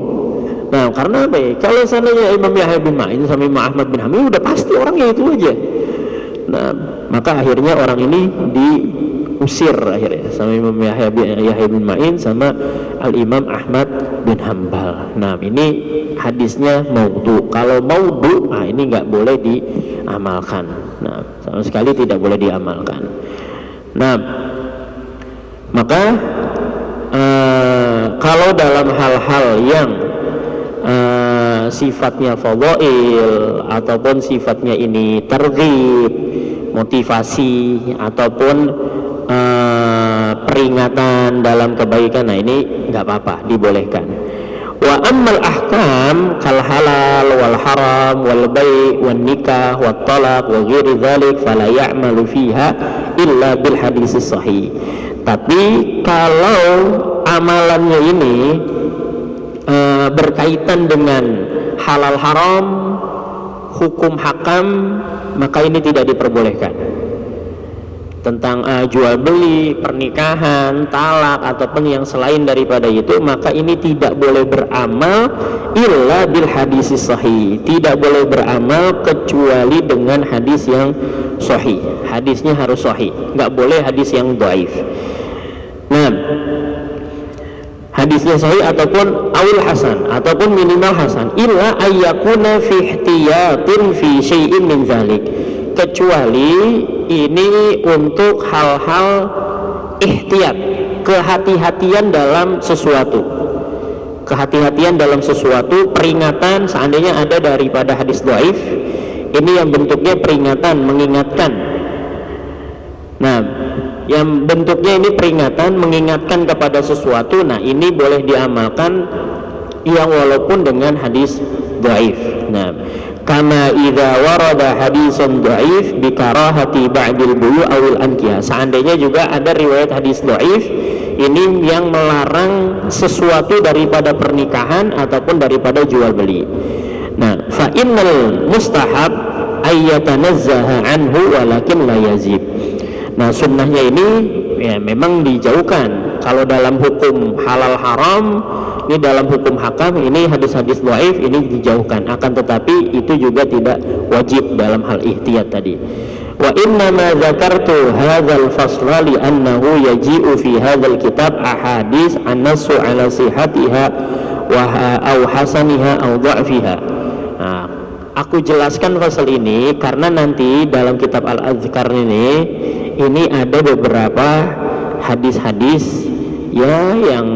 Nah, karena apa ya? Kalau seandainya Imam Yahya bin Ma'in sama Imam Ahmad bin Hanbal udah pasti orangnya itu aja. Nah, maka akhirnya orang ini diusir akhirnya sama Imam Yahya bin Ma'in sama Al-Imam Ahmad bin Hanbal. Nah, ini hadisnya maudhu. Kalau maudhu, nah ini nggak boleh diamalkan. Nah, sama sekali tidak boleh diamalkan. Nah, maka kalau dalam hal-hal yang sifatnya fadhail ataupun sifatnya ini targhib, motivasi ataupun peringatan dalam kebaikan, nah ini nggak apa-apa, dibolehkan. Wa ammal ahkam kal halal wal haram wal bai' wan nikah wat talaq wa ghairi dzalik fala ya'malu fiha illa bil hadis sahih. Tapi kalau amalannya ini berkaitan dengan halal haram, hukum hakam, maka ini tidak diperbolehkan. Tentang jual beli, pernikahan, talak ataupun yang selain daripada itu, maka ini tidak boleh beramal illa bil hadis sahih. Tidak boleh beramal kecuali dengan hadis yang sahih. Hadisnya harus sahih, nggak boleh hadis yang dhaif. Nah, hadisnya sahih ataupun awil hasan ataupun minimal hasan, illa ayyakuna fi ihtiyatin fi syai'in min zalik, kecuali ini untuk hal-hal ihtiyat, kehati-hatian dalam sesuatu, kehati-hatian dalam sesuatu, peringatan seandainya ada daripada hadis dhaif, ini yang bentuknya peringatan, mengingatkan. Nah, yang bentuknya ini peringatan, mengingatkan kepada sesuatu, nah ini boleh diamalkan yang walaupun dengan hadis dhaif. Nah, kama idza warada hadisun dhaif bi karahati ba'dil buyu' awil ankiyah. Seandainya juga ada riwayat hadis dhaif ini yang melarang sesuatu daripada pernikahan ataupun daripada jual beli. Nah, fa innal mustahab ayyatanazzaha anhu walakin la yazib. Nah, sunnahnya ini ya memang dijauhkan. Kalau dalam hukum halal haram, ini dalam hukum hakam, ini hadis-hadis dhaif ini dijauhkan. Akan tetapi itu juga tidak wajib dalam hal ihtiyat tadi. Wa inna ma dzakartu hadzal fasla li annahu yaji'u fi hadzal kitab ahadits an-nassu ala sihhatiha wa au hasaniha au dha'fiha. Nah, aku jelaskan fasal ini karena nanti dalam kitab Al-Adhkar ini ada beberapa hadis-hadis ya yang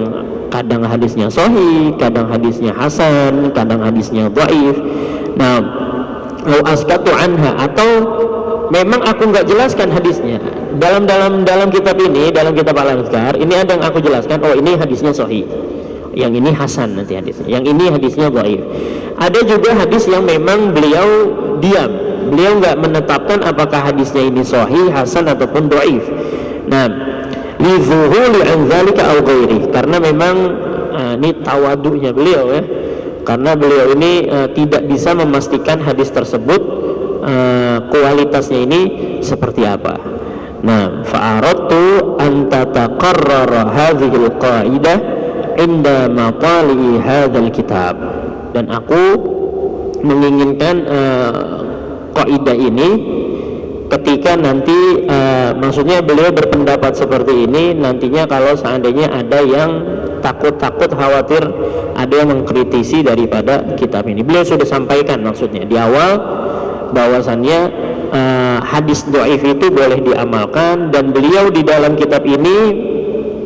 kadang hadisnya sahih, kadang hadisnya hasan, kadang hadisnya dhaif. Nah, au askatu anha, atau memang aku nggak jelaskan hadisnya dalam kitab ini, dalam kitab Al-Adhkar ini ada yang aku jelaskan, oh ini hadisnya sahih, yang ini hasan nanti hadisnya, yang ini hadisnya dhaif. Ada juga hadis yang memang beliau diam, beliau nggak menetapkan apakah hadisnya ini sahih, hasan ataupun dhaif. Nah, li zuhuli an dzalika aw ghairi, karena memang ini tawadunya beliau ya, karena beliau ini tidak bisa memastikan hadis tersebut kualitasnya ini seperti apa. Nah, fa'aradtu an tataqarrara hadhihi al-qa'idah inda matali hadzal kitab, dan aku menginginkan kaidah ini ketika nanti maksudnya beliau berpendapat seperti ini nantinya kalau seandainya ada yang takut khawatir ada yang mengkritisi daripada kitab ini. Beliau sudah sampaikan maksudnya di awal bahwasannya hadis dhaif itu boleh diamalkan, dan beliau di dalam kitab ini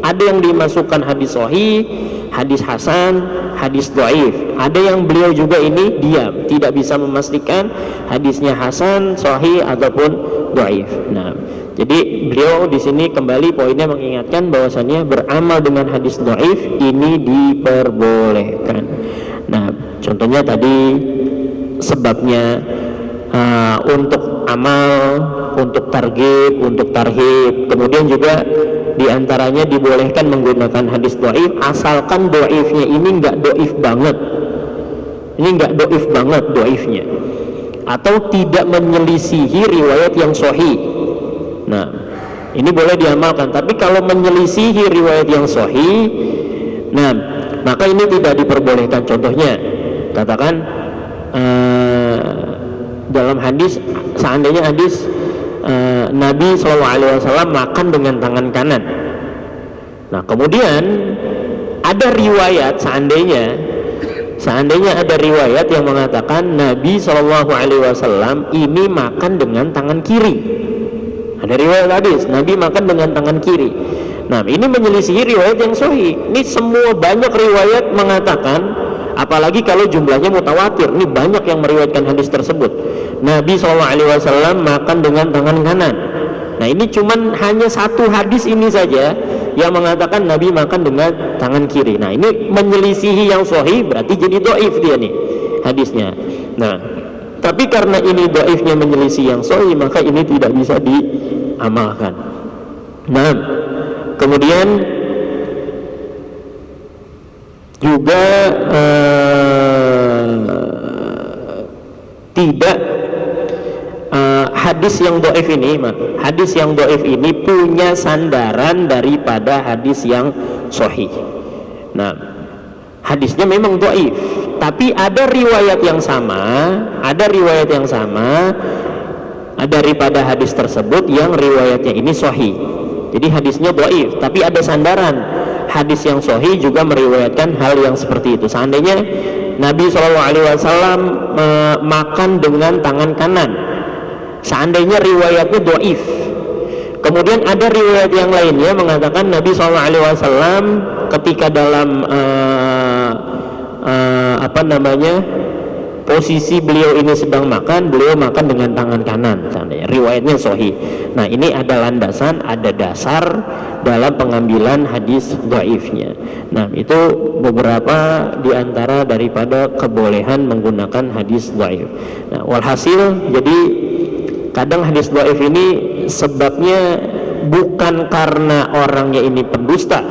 ada yang dimasukkan hadis sahih, hadis hasan, hadis dhaif. Ada yang beliau juga ini diam, tidak bisa memastikan hadisnya hasan, sahih ataupun dhaif. Nah, jadi beliau di sini kembali poinnya mengingatkan bahwasannya beramal dengan hadis dhaif ini diperbolehkan. Nah, contohnya tadi sebabnya untuk amal, untuk targhib, untuk tarhib. Kemudian juga diantaranya dibolehkan menggunakan hadis dhaif asalkan dhaifnya ini nggak dhaif banget, dhaifnya, atau tidak menyelisihi riwayat yang sahih. Nah, ini boleh diamalkan. Tapi kalau menyelisihi riwayat yang sahih, nah maka ini tidak diperbolehkan. Contohnya, katakan dalam hadis, seandainya hadis Nabi SAW makan dengan tangan kanan. Nah, kemudian ada riwayat, seandainya ada riwayat yang mengatakan Nabi SAW ini makan dengan tangan kiri. Ada riwayat hadis Nabi makan dengan tangan kiri. Nah, ini menyelisihi riwayat yang sahih. Ini semua banyak riwayat mengatakan, apalagi kalau jumlahnya mutawatir, ini banyak yang meriwayatkan hadis tersebut. Nabi SAW makan dengan tangan kanan. Nah, ini cuman hanya satu hadis ini saja yang mengatakan Nabi makan dengan tangan kiri. Nah, ini menyelisihi yang sahih, berarti jadi dhaif dia nih hadisnya. Nah, tapi karena ini dhaifnya menyelisih yang sahih, maka ini tidak bisa diamalkan. Nah, kemudian juga tidak hadis yang dhaif ini punya sandaran daripada hadis yang sahih. Nah, hadisnya memang dhaif, tapi ada riwayat yang sama daripada hadis tersebut yang riwayatnya ini sahih. Jadi hadisnya dhaif, tapi ada sandaran hadis yang sahih juga meriwayatkan hal yang seperti itu. Seandainya Nabi SAW makan dengan tangan kanan, seandainya riwayatnya dhaif, kemudian ada riwayat yang lainnya mengatakan Nabi SAW ketika dalam posisi beliau ini sedang makan, beliau makan dengan tangan kanan, seandainya riwayatnya sahih. Nah, ini ada landasan, ada dasar dalam pengambilan hadis dhaifnya. Nah, itu beberapa diantara daripada kebolehan menggunakan hadis dhaif. Nah, walhasil, jadi kadang hadis dhaif ini sebabnya bukan karena orangnya ini pendusta,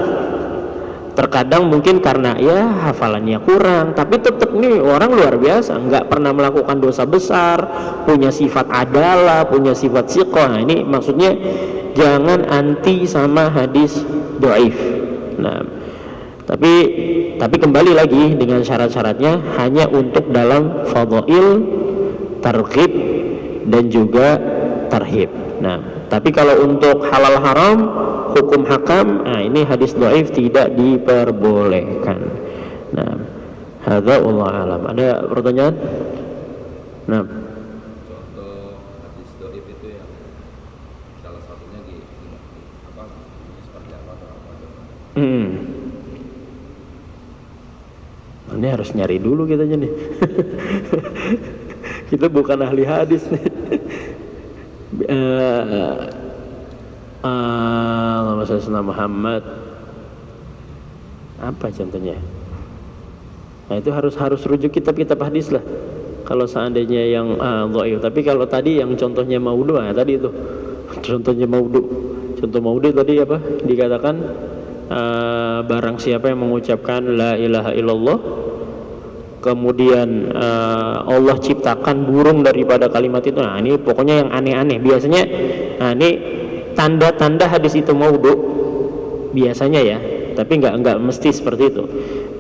terkadang mungkin karena ya hafalannya kurang, tapi tetap nih orang luar biasa, nggak pernah melakukan dosa besar, punya sifat adalah, punya sifat siqah. Nah, ini maksudnya jangan anti sama hadis dhaif. Nah, tapi kembali lagi dengan syarat-syaratnya, hanya untuk dalam fadhail, targhib dan juga tarhib. Nah, tapi kalau untuk halal haram, hukum hakam, nah ini hadis dhaif tidak diperbolehkan. Nah, hadza wallahu alam. Ada pertanyaan? Nah, contoh hadis dhaif itu yang salah satunya di apa seperti apa atau apa? Ini harus nyari dulu kitanya nih. Kita bukan ahli hadis nih. Allahumma shalli ala Muhammad. Apa contohnya? Nah, itu harus rujuk kitab-kitab hadis lah. Kalau seandainya yang dhaif. Tapi kalau tadi yang contohnya maudhu, nah tadi itu contohnya maudhu. Contoh maudhu tadi apa? Dikatakan barang siapa yang mengucapkan la ilaha illallah, kemudian Allah ciptakan burung daripada kalimat itu. Nah, ini pokoknya yang aneh-aneh biasanya. Nah, ini tanda-tanda hadis itu maudhu biasanya ya, tapi enggak mesti seperti itu.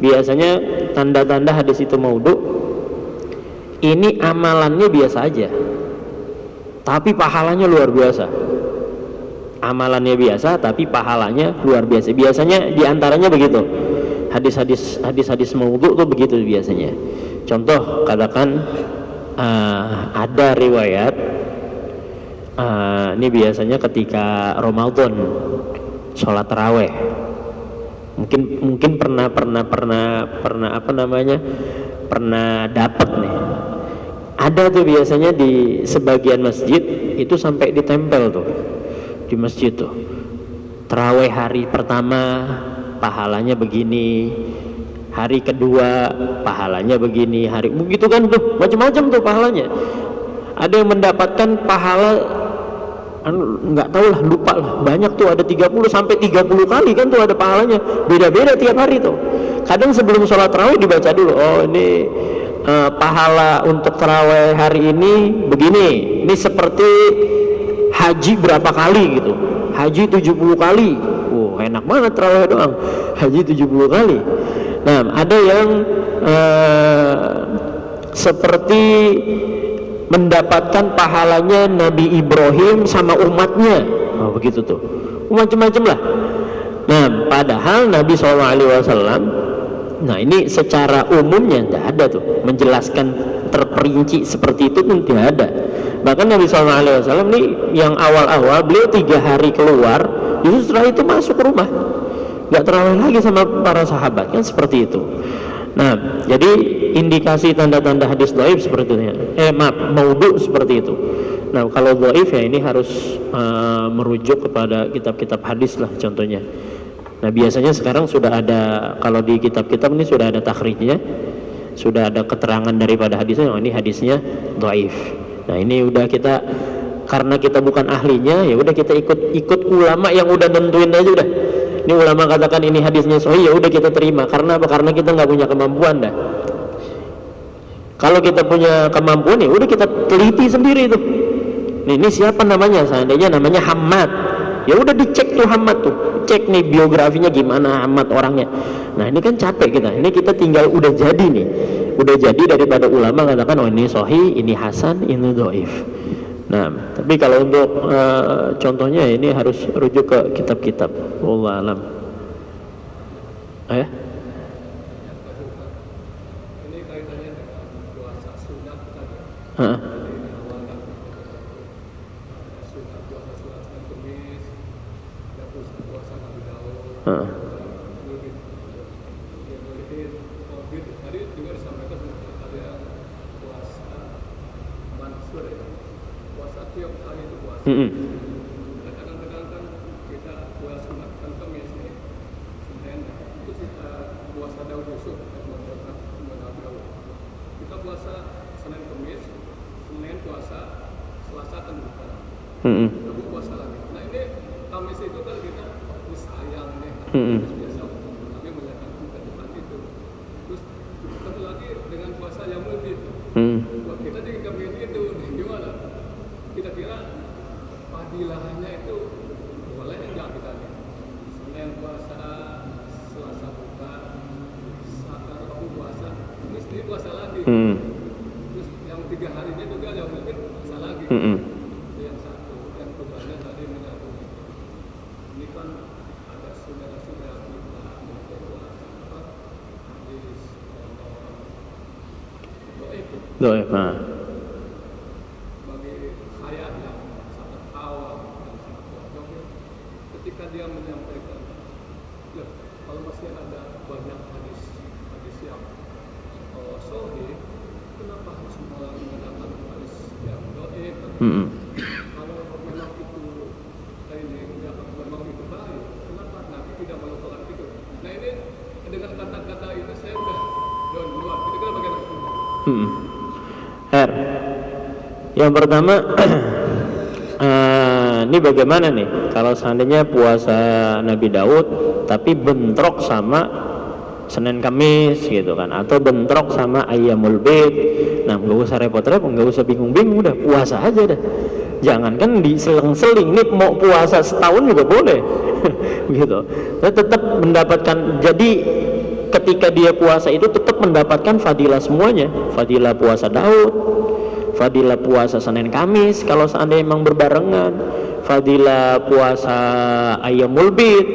Biasanya tanda-tanda hadis itu maudhu ini amalannya biasa aja, tapi pahalanya luar biasa. Amalannya biasa tapi pahalanya luar biasa. Biasanya diantaranya begitu. Hadis-hadis maudhu tuh begitu biasanya. Contoh, katakan ada riwayat ini biasanya ketika Ramadan sholat taraweh, mungkin pernah apa namanya, pernah dapat nih, ada tuh biasanya di sebagian masjid itu sampai ditempel tuh di masjid tuh, taraweh hari pertama pahalanya begini, hari kedua pahalanya begini, hari begitu kan tuh, macam-macam tuh pahalanya. Ada yang mendapatkan pahala nggak tahu lah, lupa lah, banyak tuh, ada 30 sampai 30 kali kan tuh ada pahalanya, beda-beda tiap hari tuh. Kadang sebelum sholat tarawih dibaca dulu, oh ini pahala untuk tarawih hari ini begini, ini seperti haji berapa kali gitu, haji 70 kali. Oh, enak banget tarawih doang, haji 70 kali. Nah, ada yang seperti mendapatkan pahalanya Nabi Ibrahim sama umatnya. Oh, begitu tuh, macam-macam lah. Nah, padahal Nabi SAW, nah ini secara umumnya tidak ada tuh menjelaskan terperinci seperti itu pun tidak ada. Bahkan Nabi SAW ini yang awal-awal beliau 3 hari keluar, justru setelah itu masuk ke rumah, nggak terawih lagi sama para sahabat, kan seperti itu. Nah, jadi indikasi tanda-tanda hadis dhaif seperti itu. Maudhu seperti itu. Nah, kalau dhaif ya ini harus merujuk kepada kitab-kitab hadis lah contohnya. Nah, biasanya sekarang sudah ada, kalau di kitab-kitab ini sudah ada takhrijnya, sudah ada keterangan daripada hadisnya. Oh, ini hadisnya dhaif. Nah, ini udah kita, karena kita bukan ahlinya, ya udah kita ikut ulama yang udah nentuin aja udah. Ini ulama katakan ini hadisnya sahih, ya udah kita terima. Karena apa? Karena kita nggak punya kemampuan dah. Kalau kita punya kemampuan, ya udah kita teliti sendiri itu. Ini siapa namanya? Seandainya namanya Hammad, ya udah dicek tuh Hammad tuh, cek nih biografinya gimana Hammad orangnya. Nah, ini kan capek kita. Ini kita tinggal udah jadi nih, udah jadi daripada ulama katakan oh ini sahih, ini hasan, ini dhaif. Nah, tapi kalau untuk contohnya ini harus rujuk ke kitab-kitab. Wallahu alam. Ini kaitannya dengan puasa sunat tadi. Sunat puasa Senin Kamis, ada puasa Nabi Daud. Tadi juga disampaikan ada tiap hari itu puasa. Mm-mm. Dan kadang-kadang kan kita puasa sunat kan Kamis nih, Senin itu kita puasa Daud Yusuf, Nabi Daud. Kita puasa Senin Kamis, Senin puasa, Selasa kan buka. Rabu puasa lagi. Nah ini Kamis itu kan kita sayang nih, biasa. Tapi melihat ke depan itu. Terus ketemu lagi dengan puasa yang lebih. Buat kita di Kamis itu gimana? Kira-kira fadilahnya itu boleh enggak kita nih? Senin puasa, Selasa buka, Rabu puasa, mesti puasa lagi. Terus yang 3 harinya juga yang mungkin puasa lagi. Itu yang satu. Yang keduanya tadi menyambung ini kan ada saudara-saudara kita memperkuasa hadis Doif. bagi saya yang sangat awam dan sangat pojok ketika dia menyampaikan ya kalau masih ada banyak hadis yang sahih kenapa harus malah menggunakan hadis yang doif kalau memang itu memang itu baik kenapa Nabi tidak melakukan itu. Nah ini dengan kata-kata itu saya udah duluan kira-kira bagaimana? Yang pertama ini bagaimana nih kalau seandainya puasa Nabi Daud tapi bentrok sama Senin Kamis gitu kan, atau bentrok sama Ayyamul Bid. Nah nggak usah repot-repot, nggak usah bingung-bingung, udah puasa aja dah. Jangankan diseling-seling, nih mau puasa setahun juga boleh gitu. Dia tetap mendapatkan, jadi ketika dia puasa itu tetap mendapatkan fadilah semuanya, fadilah puasa Daud, fadilah puasa Senin Kamis kalau seandainya memang berbarengan, fadilah puasa Ayyamul Bid.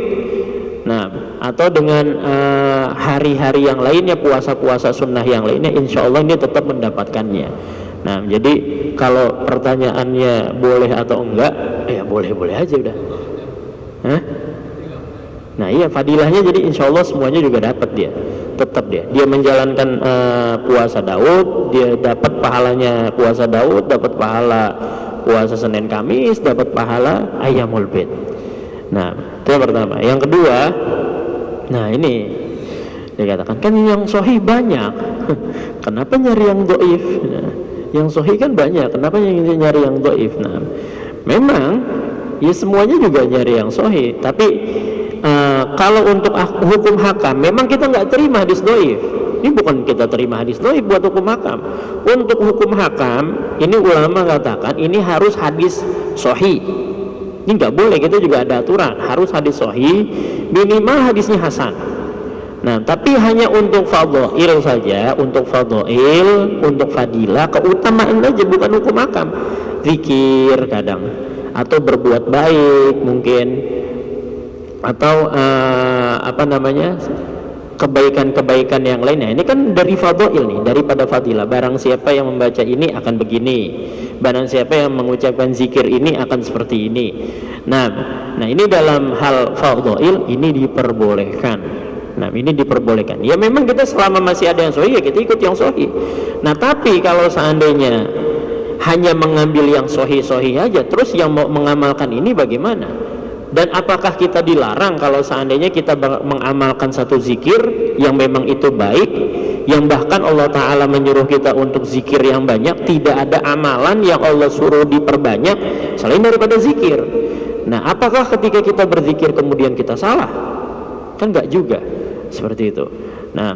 Nah, atau dengan hari-hari yang lainnya, puasa-puasa sunnah yang lainnya, insya Allah ini tetap mendapatkannya. Nah, jadi kalau pertanyaannya boleh atau enggak, ya boleh-boleh aja udah. Hah? Nah iya, fadilahnya jadi insya Allah semuanya juga dapat dia, tetap dia menjalankan puasa Daud, dia dapat pahalanya puasa Daud, dapat pahala puasa Senin Kamis, dapat pahala Ayyamul Bid. Nah itu yang pertama. Yang kedua, nah ini dikatakan kan yang sahih banyak, kenapa nyari yang doif? Nah, yang sahih kan banyak, kenapa nyari yang doif? Nah memang ya semuanya juga nyari yang sahih, tapi kalau untuk hukum hakam memang kita nggak terima hadis doif. Ini bukan kita terima hadis doif buat hukum hakam. Untuk hukum hakam ini ulama katakan ini harus hadis sahih. Ini nggak boleh, kita juga ada aturan harus hadis sahih, minimal hadisnya hasan. Nah tapi hanya untuk fadhail saja, untuk fadhail, untuk fadilah, keutamaan aja, bukan hukum hakam. Zikir kadang, atau berbuat baik mungkin, atau kebaikan-kebaikan yang lainnya. Ini kan dari fadhail nih, daripada fadilah. Barang siapa yang membaca ini akan begini, barang siapa yang mengucapkan zikir ini akan seperti ini. Nah ini dalam hal fadhail ini diperbolehkan. Nah ini diperbolehkan. Ya memang kita selama masih ada yang sahih ya kita ikut yang sahih. Nah tapi kalau seandainya hanya mengambil yang sahih-sahih aja, terus yang mau mengamalkan ini bagaimana? Dan apakah kita dilarang kalau seandainya kita mengamalkan satu zikir yang memang itu baik, yang bahkan Allah Ta'ala menyuruh kita untuk zikir yang banyak, tidak ada amalan yang Allah suruh diperbanyak selain daripada zikir. Nah apakah ketika kita berzikir kemudian kita salah? Kan enggak juga seperti itu. Nah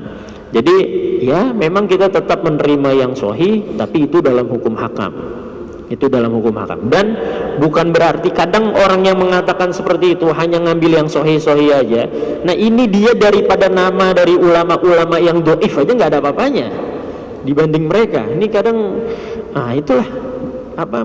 jadi ya memang kita tetap menerima yang sahih, tapi itu dalam hukum hakam. Itu dalam hukum hakam. Dan bukan berarti kadang orang yang mengatakan seperti itu hanya ngambil yang sahih-sahih aja. Nah ini dia daripada nama dari ulama-ulama yang doif aja nggak ada apa-apanya dibanding mereka. Ini kadang itulah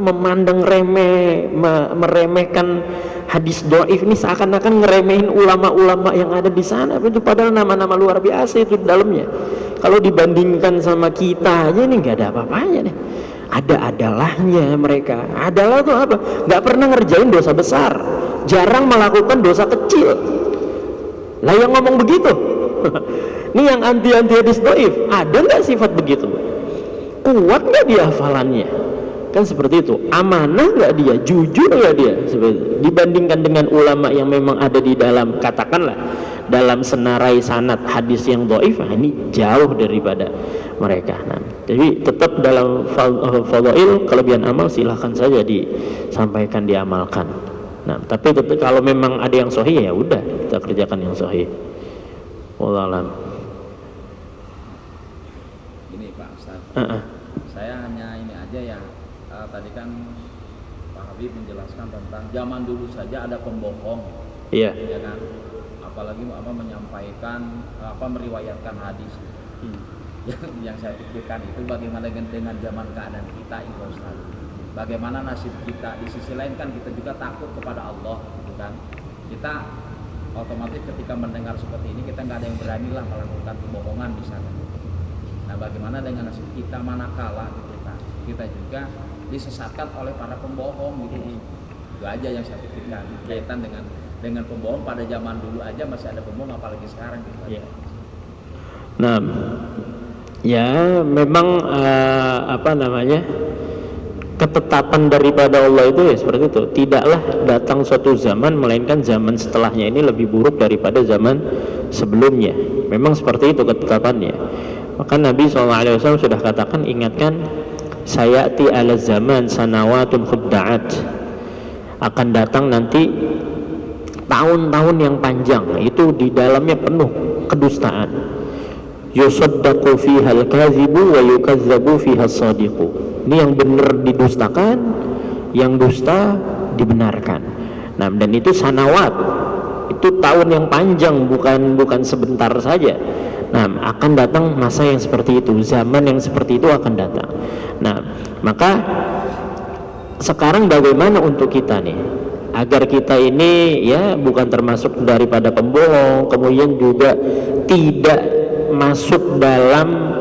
memandang remeh, meremehkan hadis doif ini seakan-akan ngeremehin ulama-ulama yang ada di sana. Itu padahal nama-nama luar biasa itu di dalamnya. Kalau dibandingkan sama kita aja ini nggak ada apa-apanya deh. Ada-adalahnya mereka. Adalah itu apa? Nggak pernah ngerjain dosa besar, jarang melakukan dosa kecil. Lah yang ngomong begitu ini yang anti hadis doif, ada nggak sifat begitu? Kuat nggak dia hafalannya? Kan seperti itu. Amanah nggak dia, jujur nggak dia, seperti itu. Dibandingkan dengan ulama yang memang ada di dalam, katakanlah dalam senarai sanad hadis yang dhaif, ini jauh daripada mereka. Nah, jadi tetap dalam fadhail kelebihan amal silahkan saja disampaikan, diamalkan. Nah, tapi tetap kalau memang ada yang sahih ya udah kita kerjakan yang sahih. Wallahu a'lam. Ini Pak Ustaz, saya hanya ini aja ya, tadi kan Pak Habib menjelaskan tentang zaman dulu saja ada pembohong, Iya. ya kan, apalagi menyampaikan meriwayatkan hadis. Yang saya pikirkan itu bagaimana dengan zaman keadaan kita ini Ustaz, bagaimana nasib kita. Di sisi lain kan kita juga takut kepada Allah, gitu kan. Kita otomatis ketika mendengar seperti ini kita nggak ada yang berani lah melakukan kebohongan di sana. Nah, bagaimana dengan nasib kita manakala kita juga disesatkan oleh para pembohong gitu. Itu aja yang saya pikirkan kaitan dengan pembohong. Pada zaman dulu aja masih ada pembohong, apalagi sekarang gitu. Nah, ya memang ketetapan daripada Allah itu ya seperti itu. Tidaklah datang suatu zaman melainkan zaman setelahnya ini lebih buruk daripada zaman sebelumnya. Memang seperti itu ketetapannya. Maka Nabi SAW sudah katakan, ingatkan, sayati ala zaman sanawatun khudda'at, akan datang nanti tahun-tahun yang panjang, itu di dalamnya penuh kedustaan. Yusaddaqu fiha al-kazibu wa yukazzabu fiha as-sadiqu. Ini yang benar didustakan, yang dusta dibenarkan. Nah, dan itu sanawat, itu tahun yang panjang, bukan sebentar saja. Nah, akan datang masa yang seperti itu, zaman yang seperti itu akan datang. Nah, maka sekarang bagaimana untuk kita nih, agar kita ini ya bukan termasuk daripada pembohong, kemudian juga tidak masuk dalam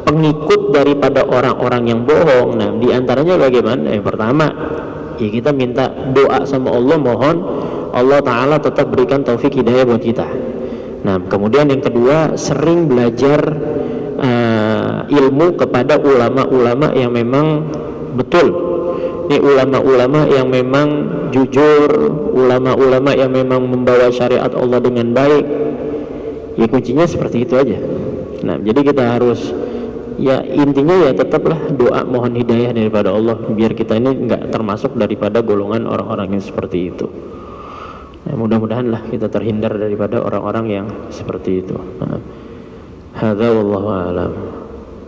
pengikut daripada orang-orang yang bohong. Nah, diantaranya bagaimana? Yang pertama, ya kita minta doa sama Allah, mohon Allah Ta'ala tetap berikan taufik hidayah buat kita. Nah, kemudian yang kedua, sering belajar ilmu kepada ulama-ulama yang memang betul. Ini ulama-ulama yang memang jujur, ulama-ulama yang memang membawa syariat Allah dengan baik. Ya kuncinya seperti itu aja. Nah, jadi kita harus, ya intinya ya tetaplah doa mohon hidayah daripada Allah, biar kita ini enggak termasuk daripada golongan orang-orang yang seperti itu. Nah, mudah-mudahan lah kita terhindar daripada orang-orang yang seperti itu. Hadza wallahu a'lam.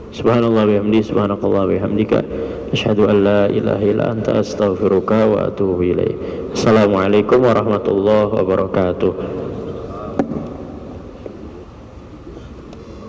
Subhanallah bihamdi, subhanakallah bihamdika, asyhadu an la ilaha illa anta astaghfiruka wa atubu ilaik. Assalamualaikum warahmatullahi wabarakatuh.